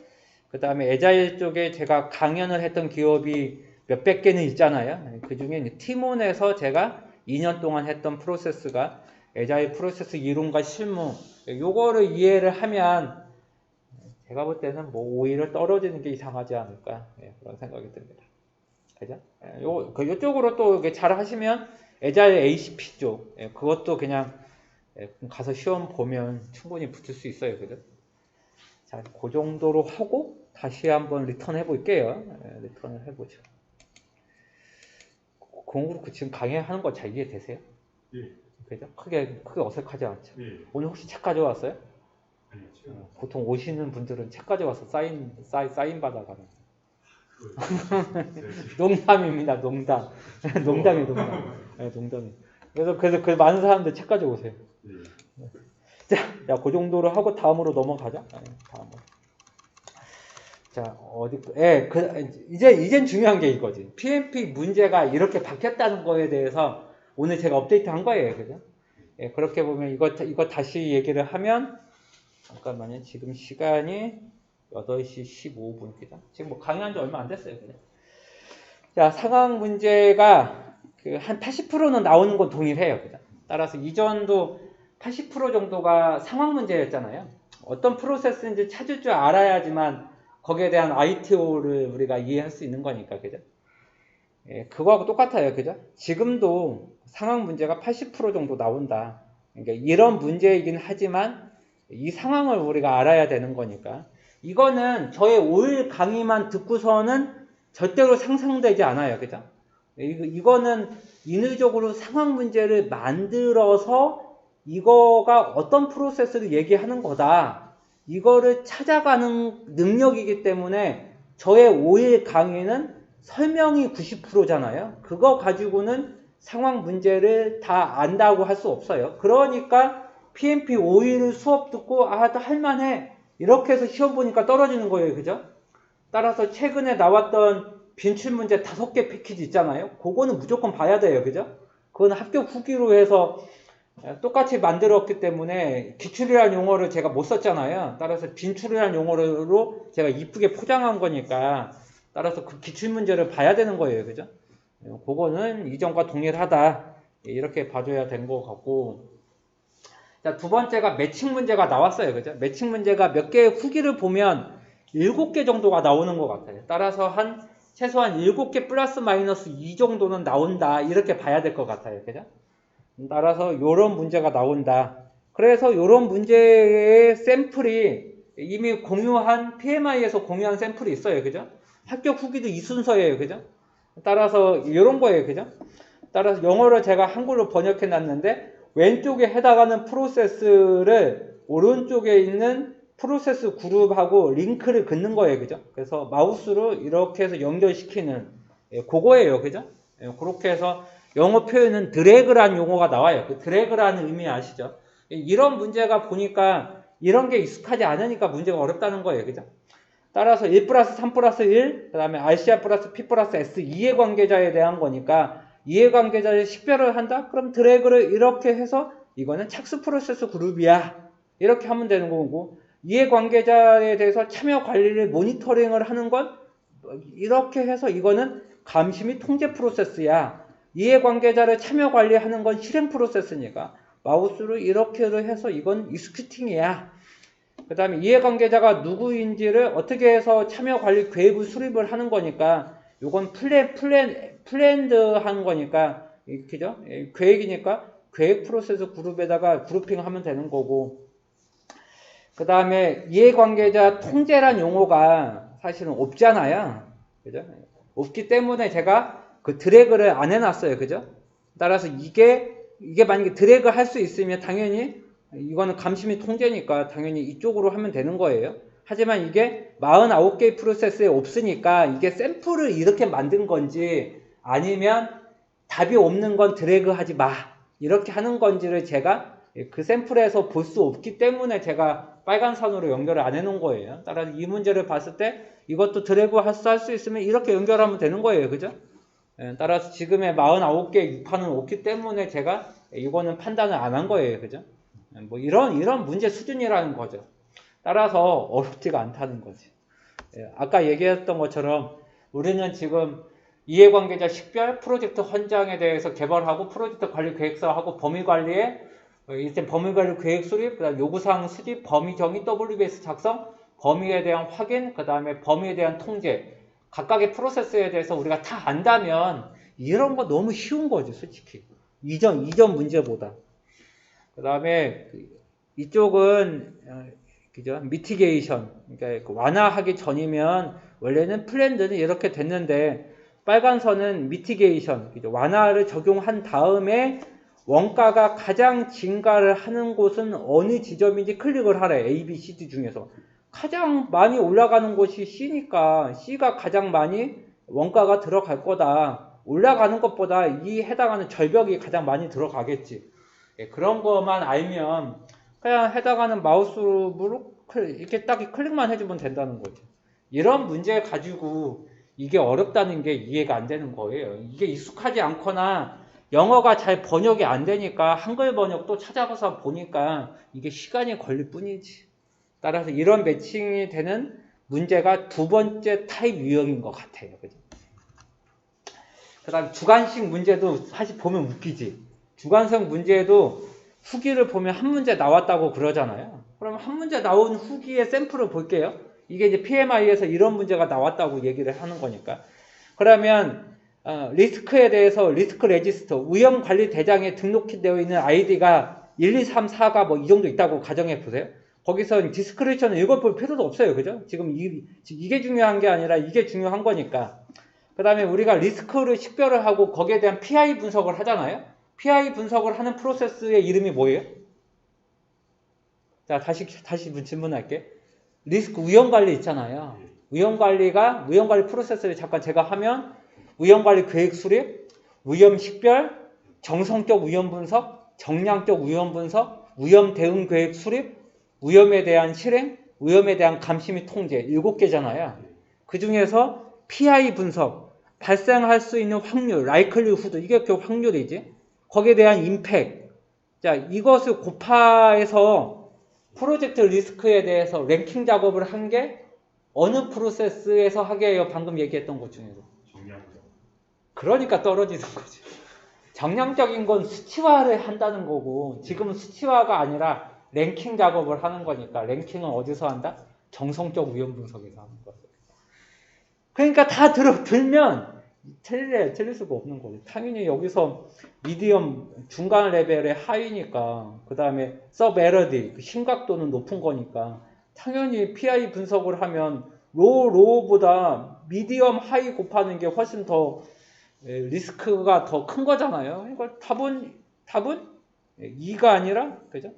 그 다음에 에자일 쪽에 제가 강연을 했던 기업이 몇백 개는 있잖아요. 그 중에 팀원에서 제가 2년 동안 했던 프로세스가 에자일 프로세스 이론과 실무 요거를 이해를 하면 제가 볼 때는 뭐 오히려 떨어지는 게 이상하지 않을까 그런 생각이 듭니다. 그죠? 요쪽으로 또 잘 하시면 에자일 ACP 쪽 그것도 그냥 가서 시험 보면 충분히 붙을 수 있어요. 그죠? 자, 그 정도로 하고 다시 한번 리턴 해볼게요. 리턴을 해보죠. 공그룹 지금 강의하는 거 잘 이해되세요? 예. 그죠? 크게 어색하지 않죠? 예. 오늘 혹시 책 가져왔어요? 아니요. 보통 오시는 분들은 책 가져와서 사인 받아가는. 농담입니다. 농담. 농담이에요. 네, 농담이. 그래서 그 많은 사람들 책 가져오세요. 자, 그 정도로 하고 다음으로 넘어가자. 다음으로. 자, 이젠 중요한 게 이거지. PMP 문제가 이렇게 바뀌었다는 거에 대해서 오늘 제가 업데이트 한 거예요. 그죠? 그렇게 보면 이거 다시 얘기를 하면, 잠깐만요. 지금 시간이 8시 15분입니다. 지금 뭐 강의한 지 얼마 안 됐어요. 그냥. 자, 상황 문제가 한 80%는 나오는 건 동일해요. 그죠? 따라서 이전도 80% 정도가 상황 문제였잖아요. 어떤 프로세스인지 찾을 줄 알아야지만 거기에 대한 ITO를 우리가 이해할 수 있는 거니까. 그죠? 그거하고 똑같아요. 그죠? 지금도 상황 문제가 80% 정도 나온다. 그러니까 이런 문제이긴 하지만 이 상황을 우리가 알아야 되는 거니까. 이거는 저의 5일 강의만 듣고서는 절대로 상상되지 않아요. 그죠? 이거는 인위적으로 상황 문제를 만들어서 이거가 어떤 프로세스를 얘기하는 거다. 이거를 찾아가는 능력이기 때문에 저의 5일 강의는 설명이 90%잖아요. 그거 가지고는 상황 문제를 다 안다고 할 수 없어요. 그러니까 PMP 5일 수업 듣고 할만해. 이렇게 해서 시험 보니까 떨어지는 거예요. 그죠? 따라서 최근에 나왔던 빈출 문제 5개 패키지 있잖아요. 그거는 무조건 봐야 돼요. 그죠? 그건 합격 후기로 해서 똑같이 만들었기 때문에 기출이라는 용어를 제가 못 썼잖아요. 따라서 빈출이라는 용어로 제가 이쁘게 포장한 거니까 따라서 그 기출 문제를 봐야 되는 거예요. 그죠? 그거는 이전과 동일하다. 이렇게 봐줘야 된 것 같고, 자, 두 번째가 매칭 문제가 나왔어요. 그죠? 매칭 문제가 몇 개의 후기를 보면 7개 정도가 나오는 것 같아요. 따라서 최소한 7개 플러스 마이너스 2 정도는 나온다. 이렇게 봐야 될 것 같아요. 그죠? 따라서 이런 문제가 나온다. 그래서 이런 문제의 샘플이 이미 공유한 PMI에서 공유한 샘플이 있어요. 그죠? 합격 후기도 이 순서예요. 그죠? 따라서 이런 거예요. 그죠? 따라서 영어로 제가 한글로 번역해 놨는데 왼쪽에 해당하는 프로세스를 오른쪽에 있는 프로세스 그룹하고 링크를 긋는 거예요. 그죠? 그래서 마우스로 이렇게 해서 연결시키는 그거예요. 그죠? 그렇게 해서 영어 표현은 드래그라는 용어가 나와요. 그 드래그라는 의미 아시죠? 이런 문제가 보니까 이런 게 익숙하지 않으니까 문제가 어렵다는 거예요. 그죠? 따라서 1 플러스 3 플러스 1, 그 다음에 RCR 플러스 P 플러스 S 이해관계자에 대한 거니까 이해관계자를 식별을 한다? 그럼 드래그를 이렇게 해서 이거는 착수 프로세스 그룹이야. 이렇게 하면 되는 거고 이해관계자에 대해서 참여 관리를 모니터링을 하는 건 이렇게 해서 이거는 감시 및 통제 프로세스야. 이해관계자를 참여 관리하는 건 실행 프로세스니까 마우스로 이렇게 해서 이건 익스큐팅이야. 그 다음에 이해관계자가 누구인지를 어떻게 해서 참여 관리 계획을 수립을 하는 거니까 이건 플랜드한 거니까 그죠? 계획이니까 계획 프로세스 그룹에다가 그룹핑 하면 되는 거고 그 다음에 이해관계자 통제란 용어가 사실은 없잖아요. 그죠? 없기 때문에 제가 그 드래그를 안 해놨어요. 그죠? 따라서 이게 만약에 드래그 할 수 있으면 당연히 이거는 감시 및 통제니까 당연히 이쪽으로 하면 되는 거예요. 하지만 이게 49개의 프로세스에 없으니까 이게 샘플을 이렇게 만든 건지 아니면 답이 없는 건 드래그 하지 마. 이렇게 하는 건지를 제가 그 샘플에서 볼 수 없기 때문에 제가 빨간 선으로 연결을 안 해놓은 거예요. 따라서 이 문제를 봤을 때 이것도 드래그 할 수 있으면 이렇게 연결하면 되는 거예요. 그죠? 따라서 지금의 49개의 6판은 없기 때문에 제가 이거는 판단을 안 한 거예요. 그죠? 뭐 이런 문제 수준이라는 거죠. 따라서 어렵지가 않다는 거지. 아까 얘기했던 것처럼 우리는 지금 이해관계자 식별, 프로젝트 헌장에 대해서 개발하고 프로젝트 관리 계획서하고 범위 관리에 이제 범위 관리 계획 수립, 그다음 요구사항 수집, 범위 정의, WBS 작성, 범위에 대한 확인, 그 다음에 범위에 대한 통제, 각각의 프로세스에 대해서 우리가 다 안다면 이런 거 너무 쉬운 거지, 솔직히. 이전 문제보다. 그 다음에 이쪽은 그죠? 미티게이션, 그러니까 완화하기 전이면 원래는 플랜드는 이렇게 됐는데 빨간 선은 미티게이션, 그죠? 완화를 적용한 다음에 원가가 가장 증가를 하는 곳은 어느 지점인지 클릭을 하래. A, B, C, D 중에서 가장 많이 올라가는 곳이 C니까 C가 가장 많이 원가가 들어갈 거다. 올라가는 것보다 이 해당하는 절벽이 가장 많이 들어가겠지. 그런 것만 알면 그냥 해당하는 마우스로 이렇게 딱 클릭만 해주면 된다는 거죠. 이런 문제 가지고 이게 어렵다는 게 이해가 안 되는 거예요. 이게 익숙하지 않거나 영어가 잘 번역이 안 되니까 한글 번역도 찾아가서 보니까 이게 시간이 걸릴 뿐이지. 따라서 이런 매칭이 되는 문제가 두 번째 타입 유형인 것 같아요. 그죠? 그 다음 주관식 문제도 사실 보면 웃기지. 주관식 문제에도 후기를 보면 한 문제 나왔다고 그러잖아요. 그럼 한 문제 나온 후기의 샘플을 볼게요. 이게 이제 PMI에서 이런 문제가 나왔다고 얘기를 하는 거니까. 그러면 리스크에 대해서 리스크 레지스터, 위험관리 대장에 등록되어 있는 아이디가 1, 2, 3, 4가 뭐 이 정도 있다고 가정해 보세요. 거기서 디스크리션을 읽어볼 필요도 없어요. 그죠? 지금 이게 중요한 게 아니라 이게 중요한 거니까. 그 다음에 우리가 리스크를 식별을 하고 거기에 대한 PI 분석을 하잖아요. PI 분석을 하는 프로세스의 이름이 뭐예요? 자, 다시 질문할게. 리스크 위험관리 있잖아요. 위험관리 프로세스를 잠깐 제가 하면 위험관리 계획 수립, 위험 식별, 정성적 위험 분석, 정량적 위험 분석, 위험 대응 계획 수립, 위험에 대한 실행, 위험에 대한 감시 및 통제 7개잖아요. 그 중에서 PI 분석, 발생할 수 있는 확률, likelihood, 이게 그 확률이지. 거기에 대한 임팩트. 자, 이것을 곱하해서 프로젝트 리스크에 대해서 랭킹 작업을 한 게 어느 프로세스에서 하게 해요? 방금 얘기했던 것 중에서. 정량적. 그러니까 떨어지는 거지. 정량적인 건 수치화를 한다는 거고 지금은 수치화가 아니라 랭킹 작업을 하는 거니까 랭킹은 어디서 한다? 정성적 위험 분석에서 하는 거예요. 그러니까 다 들면 틀릴 수가 없는 거죠. 당연히 여기서 미디엄 중간 레벨의 하이니까 그 다음에 서베러디 심각도는 높은 거니까 당연히 PI 분석을 하면 로우보다 미디엄 하이 곱하는 게 훨씬 더 리스크가 더 큰 거잖아요. 이거 답은 2가 아니라, 그죠?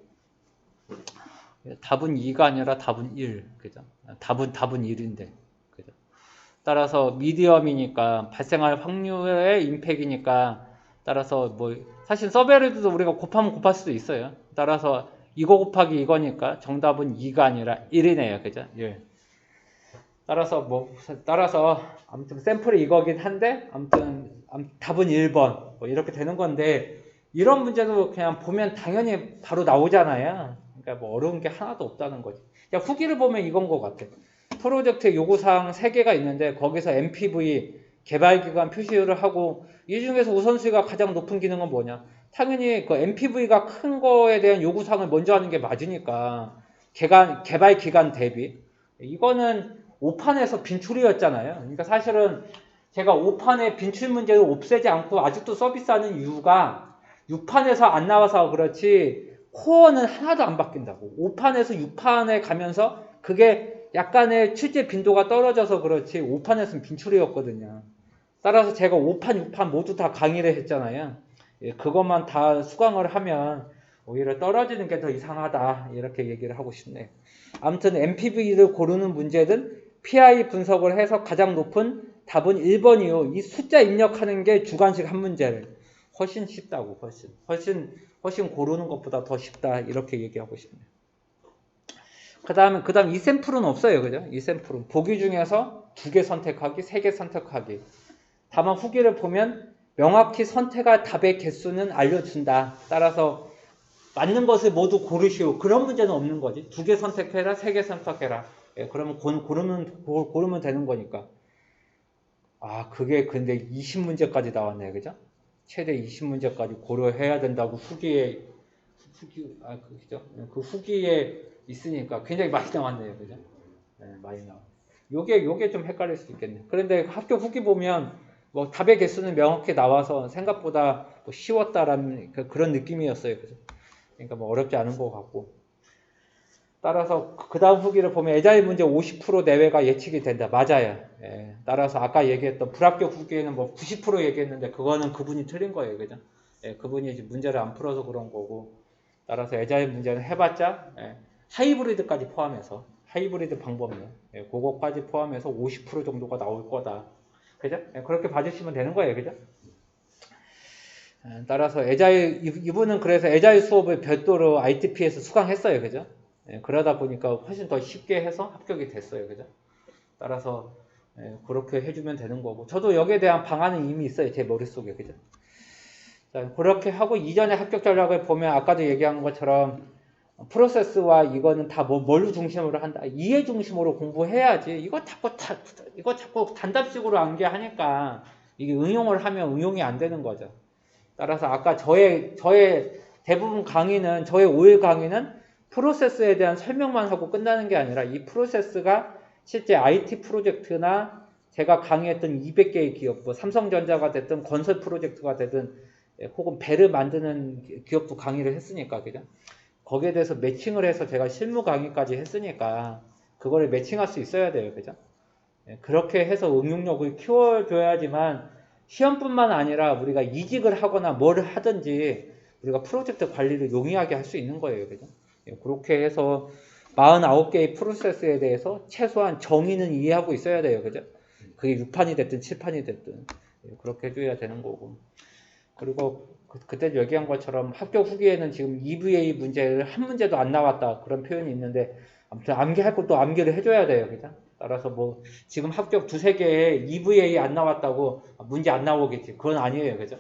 답은 2가 아니라 답은 1, 그죠? 답은 1인데, 그죠? 따라서 미디엄이니까 발생할 확률의 임팩이니까 따라서 뭐 사실 서베리드도 우리가 곱하면 곱할 수도 있어요. 따라서 이거 곱하기 이거니까 정답은 2가 아니라 1이네요, 그죠? 1. 따라서 아무튼 샘플이 이거긴 한데 아무튼 답은 1번 뭐 이렇게 되는 건데 이런 문제도 그냥 보면 당연히 바로 나오잖아요. 그러니까 뭐 어려운 게 하나도 없다는 거지. 그냥 후기를 보면 이건 것 같아. 프로젝트 요구사항 3개가 있는데 거기서 MPV 개발기간 표시를 하고 이 중에서 우선순위가 가장 높은 기능은 뭐냐? 당연히 그 MPV가 큰 거에 대한 요구사항을 먼저 하는 게 맞으니까 개발 기간 대비 이거는 5판에서 빈출이었잖아요. 그러니까 사실은 제가 5판의 빈출 문제를 없애지 않고 아직도 서비스하는 이유가 6판에서 안 나와서 그렇지 코어는 하나도 안 바뀐다고. 5판에서 6판에 가면서 그게 약간의 출제 빈도가 떨어져서 그렇지 5판에서는 빈출이었거든요. 따라서 제가 5판, 6판 모두 다 강의를 했잖아요. 그것만 다 수강을 하면 오히려 떨어지는 게 더 이상하다 이렇게 얘기를 하고 싶네요. 아무튼 MPV를 고르는 문제든 PI 분석을 해서 가장 높은 답은 1번이요. 이 숫자 입력하는 게 주관식 한 문제를 훨씬 쉽다고 훨씬 고르는 것보다 더 쉽다 이렇게 얘기하고 싶네요. 그 다음 이 샘플은 없어요. 그죠? 이 샘플은 보기 중에서 2개 선택하기, 3개 선택하기. 다만 후기를 보면 명확히 선택할 답의 개수는 알려준다. 따라서 맞는 것을 모두 고르시오. 그런 문제는 없는 거지. 2개 선택해라, 3개 선택해라. 그러면 고르면 되는 거니까. 아, 그게 근데 20문제까지 나왔네요. 그죠? 최대 20문제까지 고려해야 된다고 그죠? 그 후기에 있으니까 굉장히 많이 나왔네요. 그죠? 네, 많이 나와. 요게 좀 헷갈릴 수 있겠네요. 그런데 학교 후기 보면 뭐 답의 개수는 명확히 나와서 생각보다 뭐 쉬웠다라는 그런 느낌이었어요. 그죠? 그러니까 뭐 어렵지 않은 것 같고. 따라서 그 다음 후기를 보면 애자일 문제 50% 내외가 예측이 된다. 맞아요. 따라서 아까 얘기했던 불합격 후기에는 뭐 90% 얘기했는데 그거는 그분이 틀린 거예요. 그죠? 그분이 이제 문제를 안 풀어서 그런 거고. 따라서 애자일 문제는 해봤자 하이브리드까지 포함해서 하이브리드 방법이요. 그거까지 포함해서 50% 정도가 나올 거다. 그죠? 그렇게 봐주시면 되는 거예요. 그죠? 따라서 이분은 그래서 애자일 수업을 별도로 ITP에서 수강했어요. 그죠? 그러다 보니까 훨씬 더 쉽게 해서 합격이 됐어요. 그죠? 따라서 그렇게 해주면 되는 거고. 저도 여기에 대한 방안은 이미 있어요. 제 머릿속에. 그죠? 자, 그렇게 하고 이전의 합격 전략을 보면 아까도 얘기한 것처럼 프로세스와 이거는 다 뭘로 중심으로 한다. 이해 중심으로 공부해야지. 이거 자꾸 단답식으로 암기하니까 이게 응용을 하면 응용이 안 되는 거죠. 따라서 아까 저의 대부분 강의는 저의 5일 강의는 프로세스에 대한 설명만 하고 끝나는 게 아니라 이 프로세스가 실제 IT 프로젝트나 제가 강의했던 200개의 기업, 뭐 삼성전자가 됐든 건설 프로젝트가 되든 혹은 배를 만드는 기업도 강의를 했으니까 그죠? 거기에 대해서 매칭을 해서 제가 실무 강의까지 했으니까 그거를 매칭할 수 있어야 돼요. 그죠? 그렇게 해서 응용력을 키워줘야지만 시험뿐만 아니라 우리가 이직을 하거나 뭘 하든지 우리가 프로젝트 관리를 용이하게 할 수 있는 거예요. 그죠? 그렇게 해서 49개의 프로세스에 대해서 최소한 정의는 이해하고 있어야 돼요. 그죠? 그게 6판이 됐든 7판이 됐든 그렇게 해줘야 되는 거고. 그리고 그때 얘기한 것처럼 합격 후기에는 지금 EVA 문제를 한 문제도 안 나왔다 그런 표현이 있는데 아무튼 암기할 것도 암기를 해줘야 돼요. 그죠? 따라서 뭐 지금 합격 2-3개에 EVA 안 나왔다고 문제 안 나오겠지. 그건 아니에요. 그죠?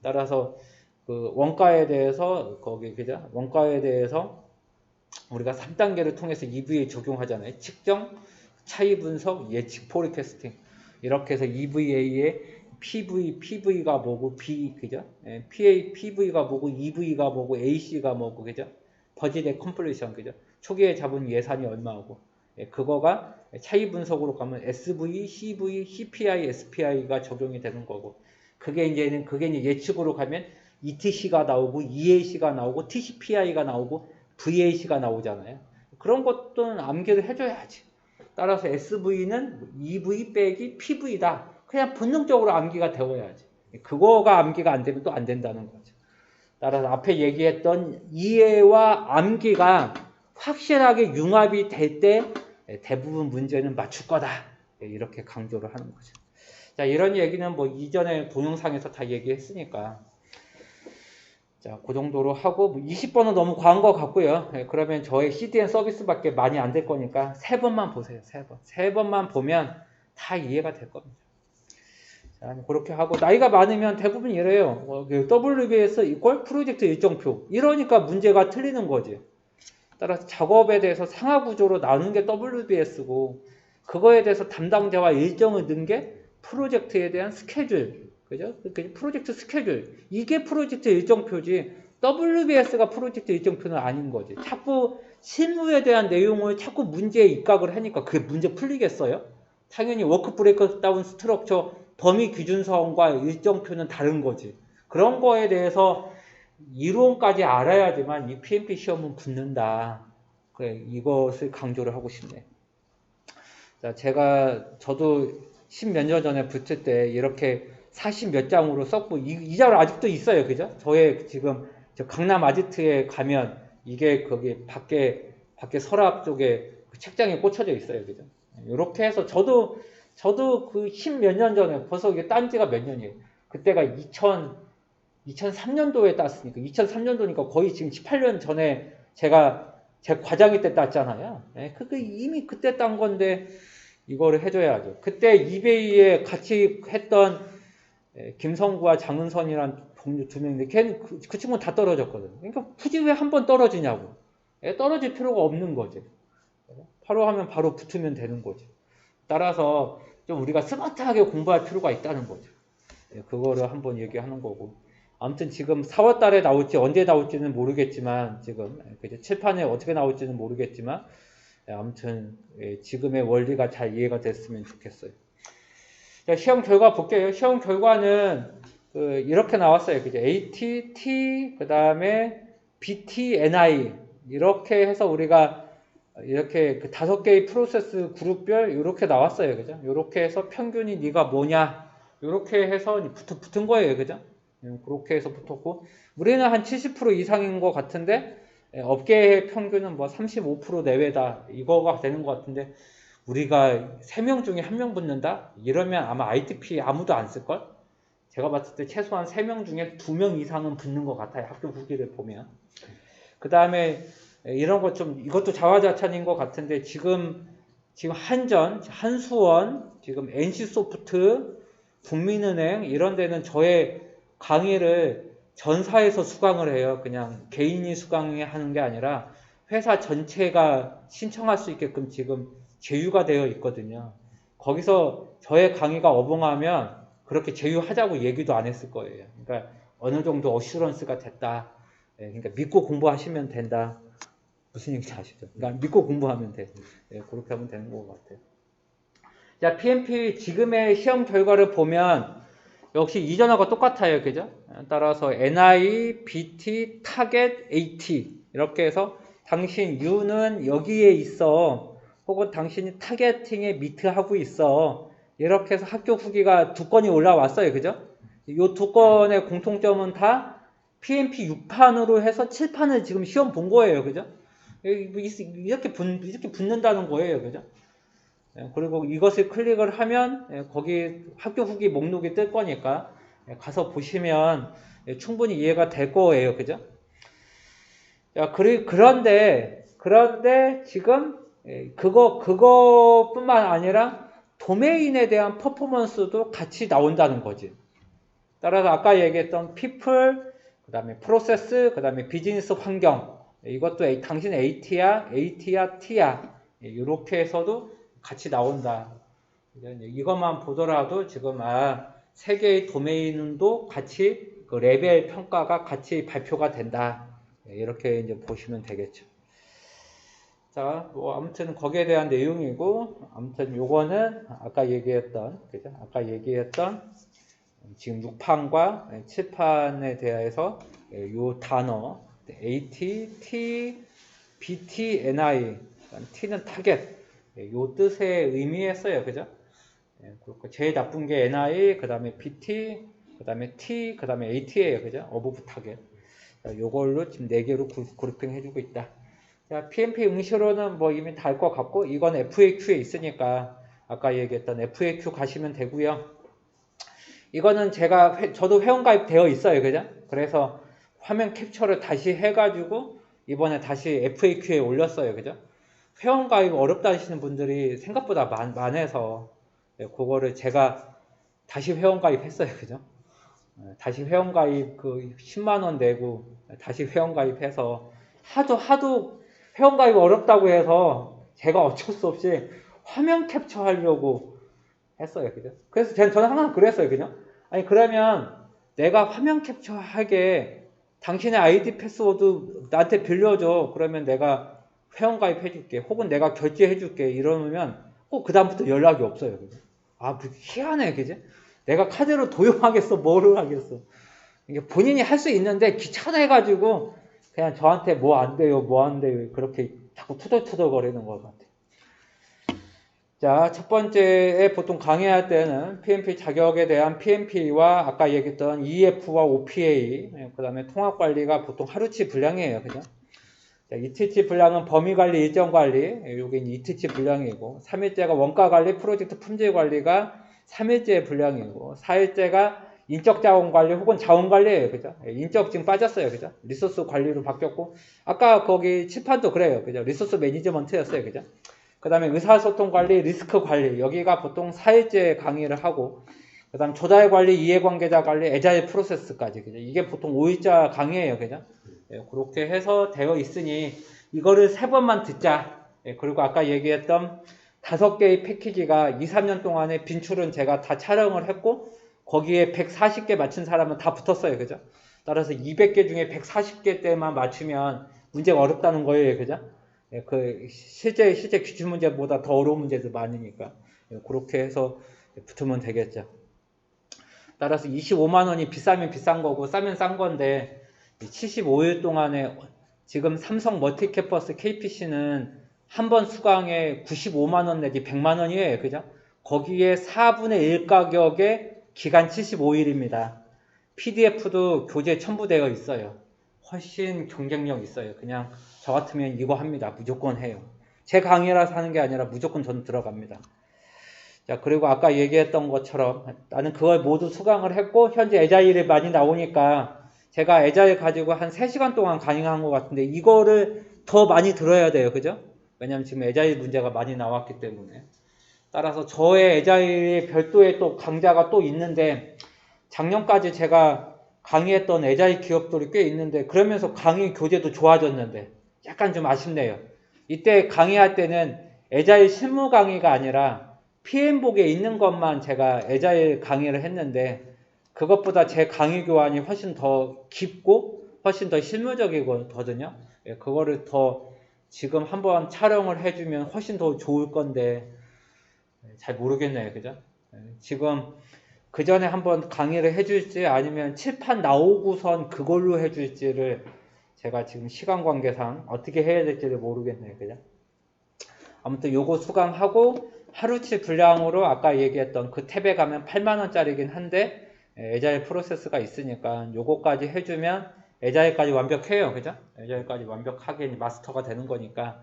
따라서 그 원가에 대해서 그죠? 원가에 대해서 우리가 3단계를 통해서 EVA 적용하잖아요. 측정, 차이 분석, 예측, 포리캐스팅. 이렇게 해서 EVA의 PV가 뭐고, 그죠? PV가 뭐고, EV가 뭐고, AC가 뭐고, 그죠? 버짓의 컴플리션, 그죠? 초기에 잡은 예산이 얼마고. 그거가 차이 분석으로 가면 SV, CV, CPI, SPI가 적용이 되는 거고. 그게 이제 예측으로 가면 ETC가 나오고, EAC가 나오고, TCPI가 나오고, VAC가 나오잖아요. 그런 것들은 암기를 해줘야지. 따라서 SV는 EV 빼기 PV다. 그냥 본능적으로 암기가 되어야지. 그거가 암기가 안 되면 또 안 된다는 거죠. 따라서 앞에 얘기했던 이해와 암기가 확실하게 융합이 될 때 대부분 문제는 맞출 거다. 이렇게 강조를 하는 거죠. 자, 이런 얘기는 뭐 이전에 동영상에서 다 얘기했으니까. 자, 그 정도로 하고 20번은 너무 과한 것 같고요. 그러면 저의 CDN 서비스밖에 많이 안 될 거니까 3번만 보세요. 3번. 3번만 보면 다 이해가 될 겁니다. 자, 그렇게 하고 나이가 많으면 대부분 이래요. WBS 이퀄 프로젝트 일정표. 이러니까 문제가 틀리는 거지. 따라서 작업에 대해서 상하 구조로 나누는 게 WBS고 그거에 대해서 담당자와 일정을 넣은 게 프로젝트에 대한 스케줄. 그죠? 프로젝트 스케줄. 이게 프로젝트 일정표지 WBS가 프로젝트 일정표는 아닌 거지. 자꾸 실무에 대한 내용을 자꾸 문제에 입각을 하니까 그게 문제 풀리겠어요? 당연히 워크 브레이크다운 스트럭처 범위 기준서원과 일정표는 다른 거지. 그런 거에 대해서 이론까지 알아야지만 이 PMP 시험은 붙는다. 그래, 이것을 강조를 하고 싶네. 자, 저도 10몇 년 전에 붙을 때 이렇게 40몇 장으로 썼고, 이 자료 아직도 있어요. 그죠? 저의 지금 강남 아지트에 가면 이게 거기 밖에 서랍 쪽에 그 책장에 꽂혀져 있어요. 그죠? 이렇게 해서 저도 그 10몇 년 전에 벌써 이게 딴 지가 몇 년이에요. 그때가 2003년도에 땄으니까 2003년도니까 거의 지금 18년 전에 제가 제 과장일 때 땄잖아요. 그게 이미 그때 딴 건데 이거를 해줘야죠. 그때 이베이에 같이 했던 김성구와 장은선이란 동료 2명인데 걔는 그 친구는 다 떨어졌거든. 그러니까 굳이 왜 한 번 떨어지냐고. 떨어질 필요가 없는 거지. 바로 하면 바로 붙으면 되는 거지. 따라서 좀 우리가 스마트하게 공부할 필요가 있다는 거죠. 그거를 한번 얘기하는 거고. 아무튼 지금 4월 달에 나올지 언제 나올지는 모르겠지만 지금 칠판에 어떻게 나올지는 모르겠지만 아무튼 지금의 원리가 잘 이해가 됐으면 좋겠어요. 자, 시험 결과 볼게요. 시험 결과는 이렇게 나왔어요. 그죠? AT, T, 그 다음에 BT, NI 이렇게 해서 우리가 이렇게 그 5개의 프로세스 그룹별 이렇게 나왔어요. 그죠? 이렇게 해서 평균이 네가 뭐냐 이렇게 해서 붙은 거예요. 그죠? 그렇게 해서 붙었고 우리는 한 70% 이상인 것 같은데 업계의 평균은 뭐 35% 내외다 이거가 되는 것 같은데 우리가 3명 중에 1명 붙는다? 이러면 아마 ITP 아무도 안 쓸걸? 제가 봤을 때 최소한 3명 중에 2명 이상은 붙는 것 같아요. 학교 후기를 보면. 그 다음에 이런 것 좀 이것도 자화자찬인 것 같은데 지금 한전, 한수원, 지금 NC소프트, 국민은행 이런 데는 저의 강의를 전사에서 수강을 해요. 그냥 개인이 수강하는 게 아니라 회사 전체가 신청할 수 있게끔 지금 제휴가 되어 있거든요. 거기서 저의 강의가 어벙하면 그렇게 제휴하자고 얘기도 안 했을 거예요. 그러니까 어느 정도 어슈런스가 됐다. 그러니까 믿고 공부하시면 된다. 무슨 얘기인지 아시죠? 그러니까 믿고 공부하면 돼. 그렇게 하면 되는 것 같아요. 자, PMP 지금의 시험 결과를 보면 역시 이전하고 똑같아요. 그죠? 따라서 NI, BT, 타겟, AT 이렇게 해서 당신 U는 여기에 있어. 혹은 당신이 타겟팅에 미트하고 있어. 이렇게 해서 학교 후기가 2건이 올라왔어요. 그죠? 이 2건의 공통점은 다 PMP 6판으로 해서 7판을 지금 시험 본 거예요. 그죠? 이렇게 붙는다는 거예요. 그죠? 그리고 이것을 클릭을 하면 거기 학교 후기 목록이 뜰 거니까 가서 보시면 충분히 이해가 될 거예요. 그죠? 자, 그런데 지금 그거뿐만 아니라 도메인에 대한 퍼포먼스도 같이 나온다는 거지. 따라서 아까 얘기했던 people, 그 다음에 프로세스, 그 다음에 비즈니스 환경 이것도 당신 AT야, T야 이렇게 해서도 같이 나온다. 이것만 보더라도 지금 3개의 도메인도 같이 그 레벨 평가가 같이 발표가 된다. 이렇게 이제 보시면 되겠죠. 자, 뭐 아무튼 거기에 대한 내용이고 아무튼 요거는 아까 얘기했던 그죠? 아까 얘기했던 지금 6판과 7판에 대해서 요 단어 AT, T, BT, NI T는 타겟 요 뜻의 의미였어요. 그죠? 그렇고 제일 나쁜 게 NI, 그 다음에 BT, 그 다음에 T, 그 다음에 AT예요. 그죠? 어부브 타겟. 요걸로 지금 4개로 그룹핑 해주고 있다. 자, PMP 응시로는 뭐 이미 다 알 것 같고, 이건 FAQ에 있으니까 아까 얘기했던 FAQ 가시면 되고요. 이거는 저도 회원가입 되어 있어요. 그죠? 그래서 화면 캡처를 다시 해가지고 이번에 다시 FAQ에 올렸어요. 그죠? 회원가입 어렵다 하시는 분들이 생각보다 많아서 그거를 제가 다시 회원가입했어요. 그죠? 다시 회원가입 10만원 내고 다시 회원가입해서 하도 회원가입 어렵다고 해서 제가 어쩔 수 없이 화면 캡처하려고 했어요. 그죠? 그래서 저는 항상 그랬어요. 그죠? 아니, 그러면 내가 화면 캡처하게 당신의 아이디 패스워드 나한테 빌려줘. 그러면 내가 회원가입 해줄게. 혹은 내가 결제해줄게. 이러면 꼭 그다음부터 연락이 없어요. 그죠? 아, 희한해. 그죠? 내가 카드로 도용하겠어? 뭐를 하겠어? 이게 본인이 할 수 있는데 귀찮아해가지고 그냥 저한테 뭐 안 돼요, 뭐 안 돼요. 그렇게 자꾸 투덜투덜거리는 것 같아요. 자, 첫 번째에 보통 강의할 때는 PMP 자격에 대한 PMP와 아까 얘기했던 EF와 OPA, 그 다음에 통합관리가 보통 하루치 분량이에요. 그죠? 자, 이틀치 분량은 범위관리, 일정관리, 요게 이틀치 분량이고, 3일째가 원가관리, 프로젝트 품질관리가 3일째 분량이고, 4일째가 인적자원관리 혹은 자원관리예요. 그죠? 인적 지금 빠졌어요. 그죠? 리소스 관리로 바뀌었고, 아까 거기 칠판도 그래요. 그죠? 리소스 매니지먼트였어요. 그죠? 그 다음에 의사소통 관리, 리스크 관리, 여기가 보통 4일째 강의를 하고, 그 다음 조달 관리, 이해관계자 관리, 애자일 프로세스까지. 그죠? 이게 보통 5일자 강의예요. 그죠? 그렇게 해서 되어 있으니, 이거를 3번만 듣자. 그리고 아까 얘기했던 5개의 패키지가 2, 3년 동안에 빈출은 제가 다 촬영을 했고, 거기에 140개 맞춘 사람은 다 붙었어요. 그죠? 따라서 200개 중에 140개 때만 맞추면 문제가 어렵다는 거예요. 그죠? 실제 기출 문제보다 더 어려운 문제도 많으니까. 그렇게 해서 붙으면 되겠죠. 따라서 25만원이 비싸면 비싼 거고, 싸면 싼 건데, 75일 동안에 지금 삼성 멀티캠퍼스 KPC는 한 번 수강에 95만원 내지 100만원이에요. 그죠? 거기에 4분의 1 가격에 기간 75일입니다. PDF도 교재 첨부되어 있어요. 훨씬 경쟁력 있어요. 그냥 저 같으면 이거 합니다. 무조건 해요. 제 강의라서 하는 게 아니라 무조건 저는 들어갑니다. 자, 그리고 아까 얘기했던 것처럼 나는 그걸 모두 수강을 했고 현재 애자일이 많이 나오니까 제가 애자일 가지고 한 3시간 동안 강의한 것 같은데 이거를 더 많이 들어야 돼요. 그죠? 왜냐면 지금 애자일 문제가 많이 나왔기 때문에. 따라서 저의 애자일이 별도의 또 강좌가 또 있는데 작년까지 제가 강의했던 애자일 기업들이 꽤 있는데 그러면서 강의 교재도 좋아졌는데 약간 좀 아쉽네요. 이때 강의할 때는 애자일 실무 강의가 아니라 PM복에 있는 것만 제가 애자일 강의를 했는데 그것보다 제 강의 교환이 훨씬 더 깊고 훨씬 더 실무적이거든요. 그거를 더 지금 한번 촬영을 해주면 훨씬 더 좋을 건데 잘 모르겠네요. 그죠? 지금 그 전에 한번 강의를 해줄지 아니면 칠판 나오고선 그걸로 해줄지를 제가 지금 시간 관계상 어떻게 해야 될지를 모르겠네요. 그죠? 아무튼 요거 수강하고 하루치 분량으로 아까 얘기했던 그 탭에 가면 8만원짜리긴 한데 애자일 프로세스가 있으니까 요거까지 해주면 애자일까지 완벽해요. 그죠? 애자일까지 완벽하게 마스터가 되는 거니까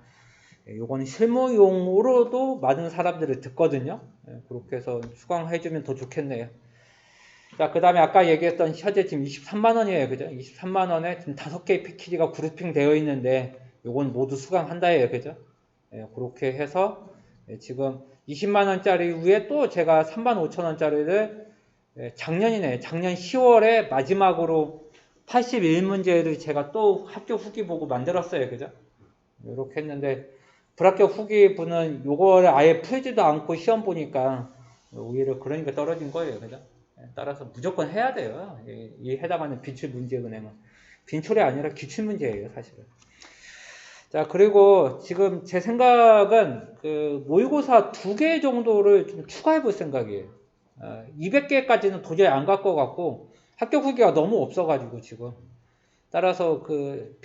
요거는 실무용으로도 많은 사람들이 듣거든요. 그렇게 해서 수강해주면 더 좋겠네요. 자, 그 다음에 아까 얘기했던 현재 지금 23만원이에요. 그죠? 23만원에 지금 5개의 패키지가 그룹핑 되어 있는데 요건 모두 수강한다 해요. 그죠? 그렇게 해서 지금 20만원짜리 위에 또 제가 35,000원짜리를 작년이네. 작년 10월에 마지막으로 81문제를 제가 또 학교 후기 보고 만들었어요. 그죠? 이렇게 했는데 불합격 후기 분은 요거를 아예 풀지도 않고 시험 보니까 오히려 그러니까 떨어진 거예요. 그죠? 따라서 무조건 해야 돼요. 이 해당하는 빈출 문제 은행은. 빈출이 아니라 기출 문제예요, 사실은. 자, 그리고 지금 제 생각은 그 모의고사 2개 정도를 좀 추가해 볼 생각이에요. 200개까지는 도저히 안 갈 것 같고 합격 후기가 너무 없어가지고 지금. 따라서 그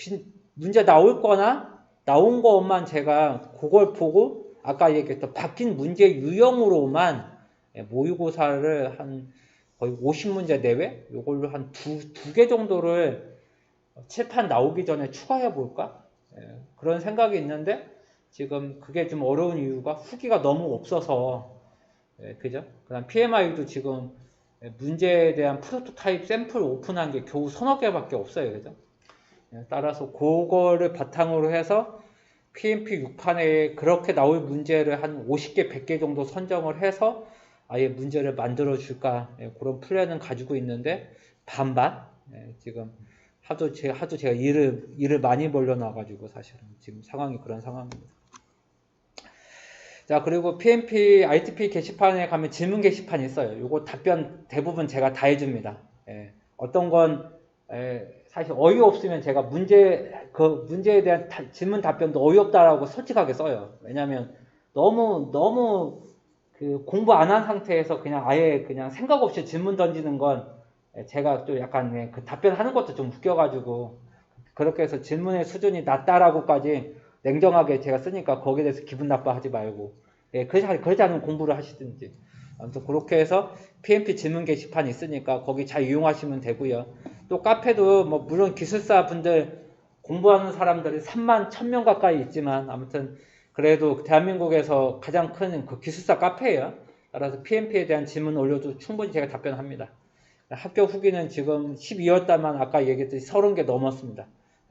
문제 나올 거나 나온 것만 제가 그걸 보고 아까 얘기했던 바뀐 문제 유형으로만 모의고사를 한 거의 50문제 내외? 이걸로 한 두 개 정도를 칠판 나오기 전에 추가해 볼까? 그런 생각이 있는데 지금 그게 좀 어려운 이유가 후기가 너무 없어서 그죠? 그다음 PMI도 지금 문제에 대한 프로토타입 샘플 오픈한 게 겨우 서너 개밖에 없어요. 그죠? 따라서 그거를 바탕으로 해서 PMP 6판에 그렇게 나올 문제를 한 50개, 100개 정도 선정을 해서 아예 문제를 만들어 줄까 그런 플랜은 가지고 있는데 반반 지금 하도 제가 일을 많이 벌려놔 가지고 사실은 지금 상황이 그런 상황입니다. 자, 그리고 PMP ITP 게시판에 가면 질문 게시판이 있어요. 요거 답변 대부분 제가 다 해줍니다. 어떤 건 사실 어이없으면 제가 문제에 대한 질문 답변도 어이없다라고 솔직하게 써요. 왜냐면 너무 그 공부 안 한 상태에서 그냥 아예 그냥 생각 없이 질문 던지는 건 제가 좀 약간 그 답변하는 것도 좀 웃겨가지고 그렇게 해서 질문의 수준이 낮다라고까지 냉정하게 제가 쓰니까 거기에 대해서 기분 나빠하지 말고 그렇지 않으면 공부를 하시든지 아무튼 그렇게 해서 PMP 질문 게시판이 있으니까 거기 잘 이용하시면 되고요. 또 카페도 뭐 물론 기술사 분들 공부하는 사람들이 3만 1000명 가까이 있지만 아무튼 그래도 대한민국에서 가장 큰 그 기술사 카페예요. 따라서 PMP에 대한 질문 올려도 충분히 제가 답변합니다. 합격 후기는 지금 12월 달만 아까 얘기했듯이 30개 넘었습니다.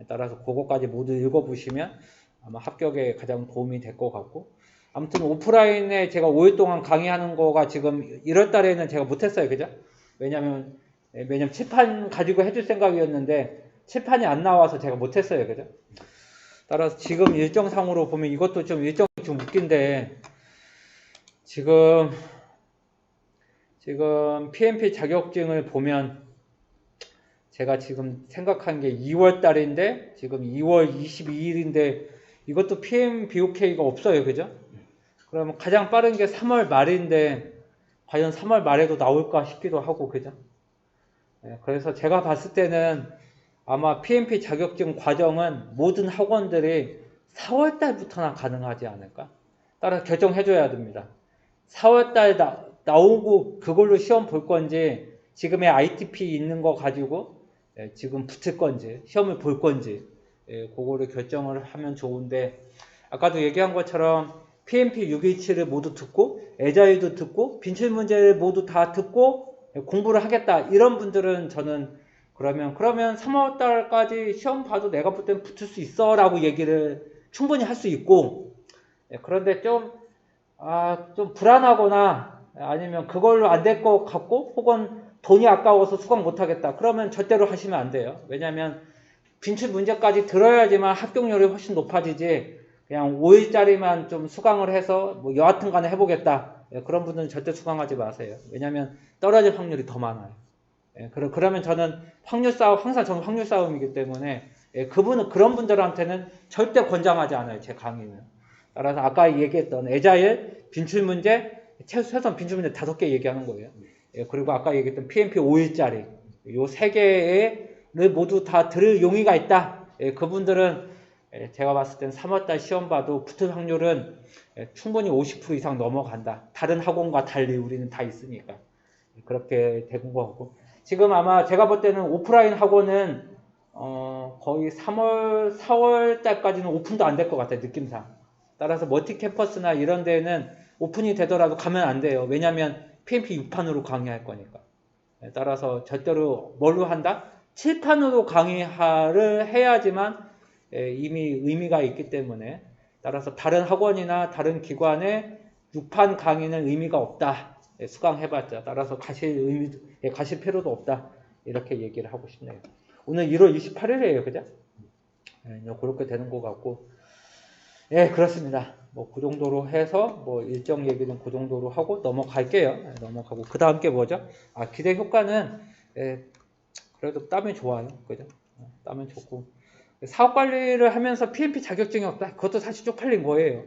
따라서 그거까지 모두 읽어보시면 아마 합격에 가장 도움이 될 것 같고 아무튼 오프라인에 제가 5일 동안 강의하는 거가 지금 1월 달에는 제가 못했어요. 그죠? 왜냐면 칠판 가지고 해줄 생각이었는데 칠판이 안 나와서 제가 못했어요. 그죠? 따라서 지금 일정상으로 보면 이것도 좀 일정이 좀 웃긴데 지금 PMP 자격증을 보면 제가 지금 생각한 게 2월 달인데 지금 2월 22일인데 이것도 PMBOK가 없어요. 그죠? 그러면 가장 빠른 게 3월 말인데 과연 3월 말에도 나올까 싶기도 하고 그죠? 그래서 제가 봤을 때는 아마 PMP 자격증 과정은 모든 학원들이 4월 달부터나 가능하지 않을까? 따라서 결정해줘야 됩니다. 4월 달 나오고 그걸로 시험 볼 건지 지금의 ITP 있는 거 가지고 지금 붙을 건지 시험을 볼 건지 그거를 결정을 하면 좋은데 아까도 얘기한 것처럼 PMP 617을 모두 듣고 애자일도 듣고 빈출문제를 모두 다 듣고 공부를 하겠다 이런 분들은 저는 그러면 3월 달까지 시험 봐도 내가 볼 땐 붙을 수 있어 라고 얘기를 충분히 할 수 있고 그런데 좀 불안하거나 아니면 그걸로 안 될 것 같고 혹은 돈이 아까워서 수강 못하겠다 그러면 절대로 하시면 안 돼요. 왜냐하면 빈출 문제까지 들어야지만 합격률이 훨씬 높아지지 그냥 5일짜리만 좀 수강을 해서 뭐 여하튼 간에 해보겠다 그런 분들은 절대 수강하지 마세요. 왜냐하면 떨어질 확률이 더 많아요. 그러면 저는 항상 저는 확률 싸움이기 때문에 그런 분들한테는 절대 권장하지 않아요. 제 강의는. 따라서 아까 얘기했던 애자일, 빈출문제, 최소한 빈출문제 5개 얘기하는 거예요. 그리고 아까 얘기했던 PMP 5일짜리 요 3개를 모두 다 들을 용의가 있다. 그분들은 제가 봤을 땐 3월달 시험 봐도 붙을 확률은 충분히 50% 이상 넘어간다. 다른 학원과 달리 우리는 다 있으니까. 그렇게 된 것 같고. 지금 아마 제가 볼 때는 오프라인 학원은 거의 4월 달까지는 오픈도 안 될 것 같아요. 느낌상. 따라서 멀티캠퍼스나 이런 데는 오픈이 되더라도 가면 안 돼요. 왜냐하면 PMP 6판으로 강의할 거니까. 따라서 절대로 뭘로 한다? 7판으로 강의를 해야지만 이미 의미가 있기 때문에 따라서 다른 학원이나 다른 기관에 6판 강의는 의미가 없다. 수강해봤자 따라서 가실 필요도 없다. 이렇게 얘기를 하고 싶네요. 오늘 1월 28일이에요. 그죠? 그렇게 되는 것 같고 그렇습니다. 뭐 그 정도로 해서 뭐 일정 얘기는 그 정도로 하고 넘어갈게요. 넘어가고 그 다음 게 뭐죠? 기대 효과는 그래도 따면 좋아요. 그죠? 따면 좋고 사업 관리를 하면서 PMP 자격증이 없다. 그것도 사실 쪽팔린 거예요.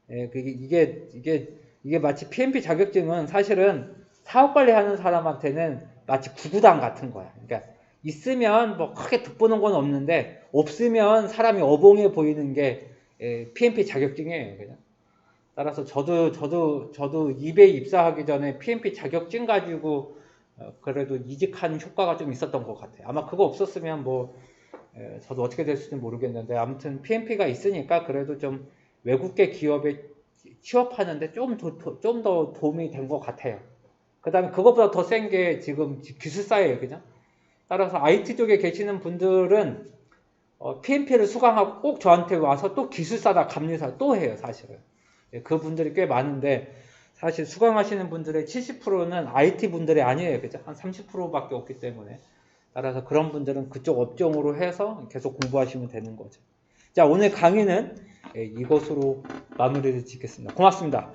이게 마치 PMP 자격증은 사실은 사업 관리하는 사람한테는 마치 구구단 같은 거야. 그러니까 있으면 뭐 크게 득보는 건 없는데 없으면 사람이 어벙해 보이는 게 PMP 자격증이에요. 그냥. 따라서 저도 입에 입사하기 전에 PMP 자격증 가지고 그래도 이직하는 효과가 좀 있었던 것 같아요. 아마 그거 없었으면 뭐 저도 어떻게 됐을지 모르겠는데 아무튼 PMP가 있으니까 그래도 좀 외국계 기업에 취업하는데 좀 더 도움이 된 것 같아요. 그 다음에 그것보다 더 센 게 지금 기술사예요. 그죠? 따라서 IT 쪽에 계시는 분들은 PMP를 수강하고 꼭 저한테 와서 또 기술사다 감리사 또 해요. 사실은. 그 분들이 꽤 많은데 사실 수강하시는 분들의 70%는 IT 분들이 아니에요. 그죠? 한 30%밖에 없기 때문에. 따라서 그런 분들은 그쪽 업종으로 해서 계속 공부하시면 되는 거죠. 자, 오늘 강의는 이것으로 마무리를 짓겠습니다. 고맙습니다.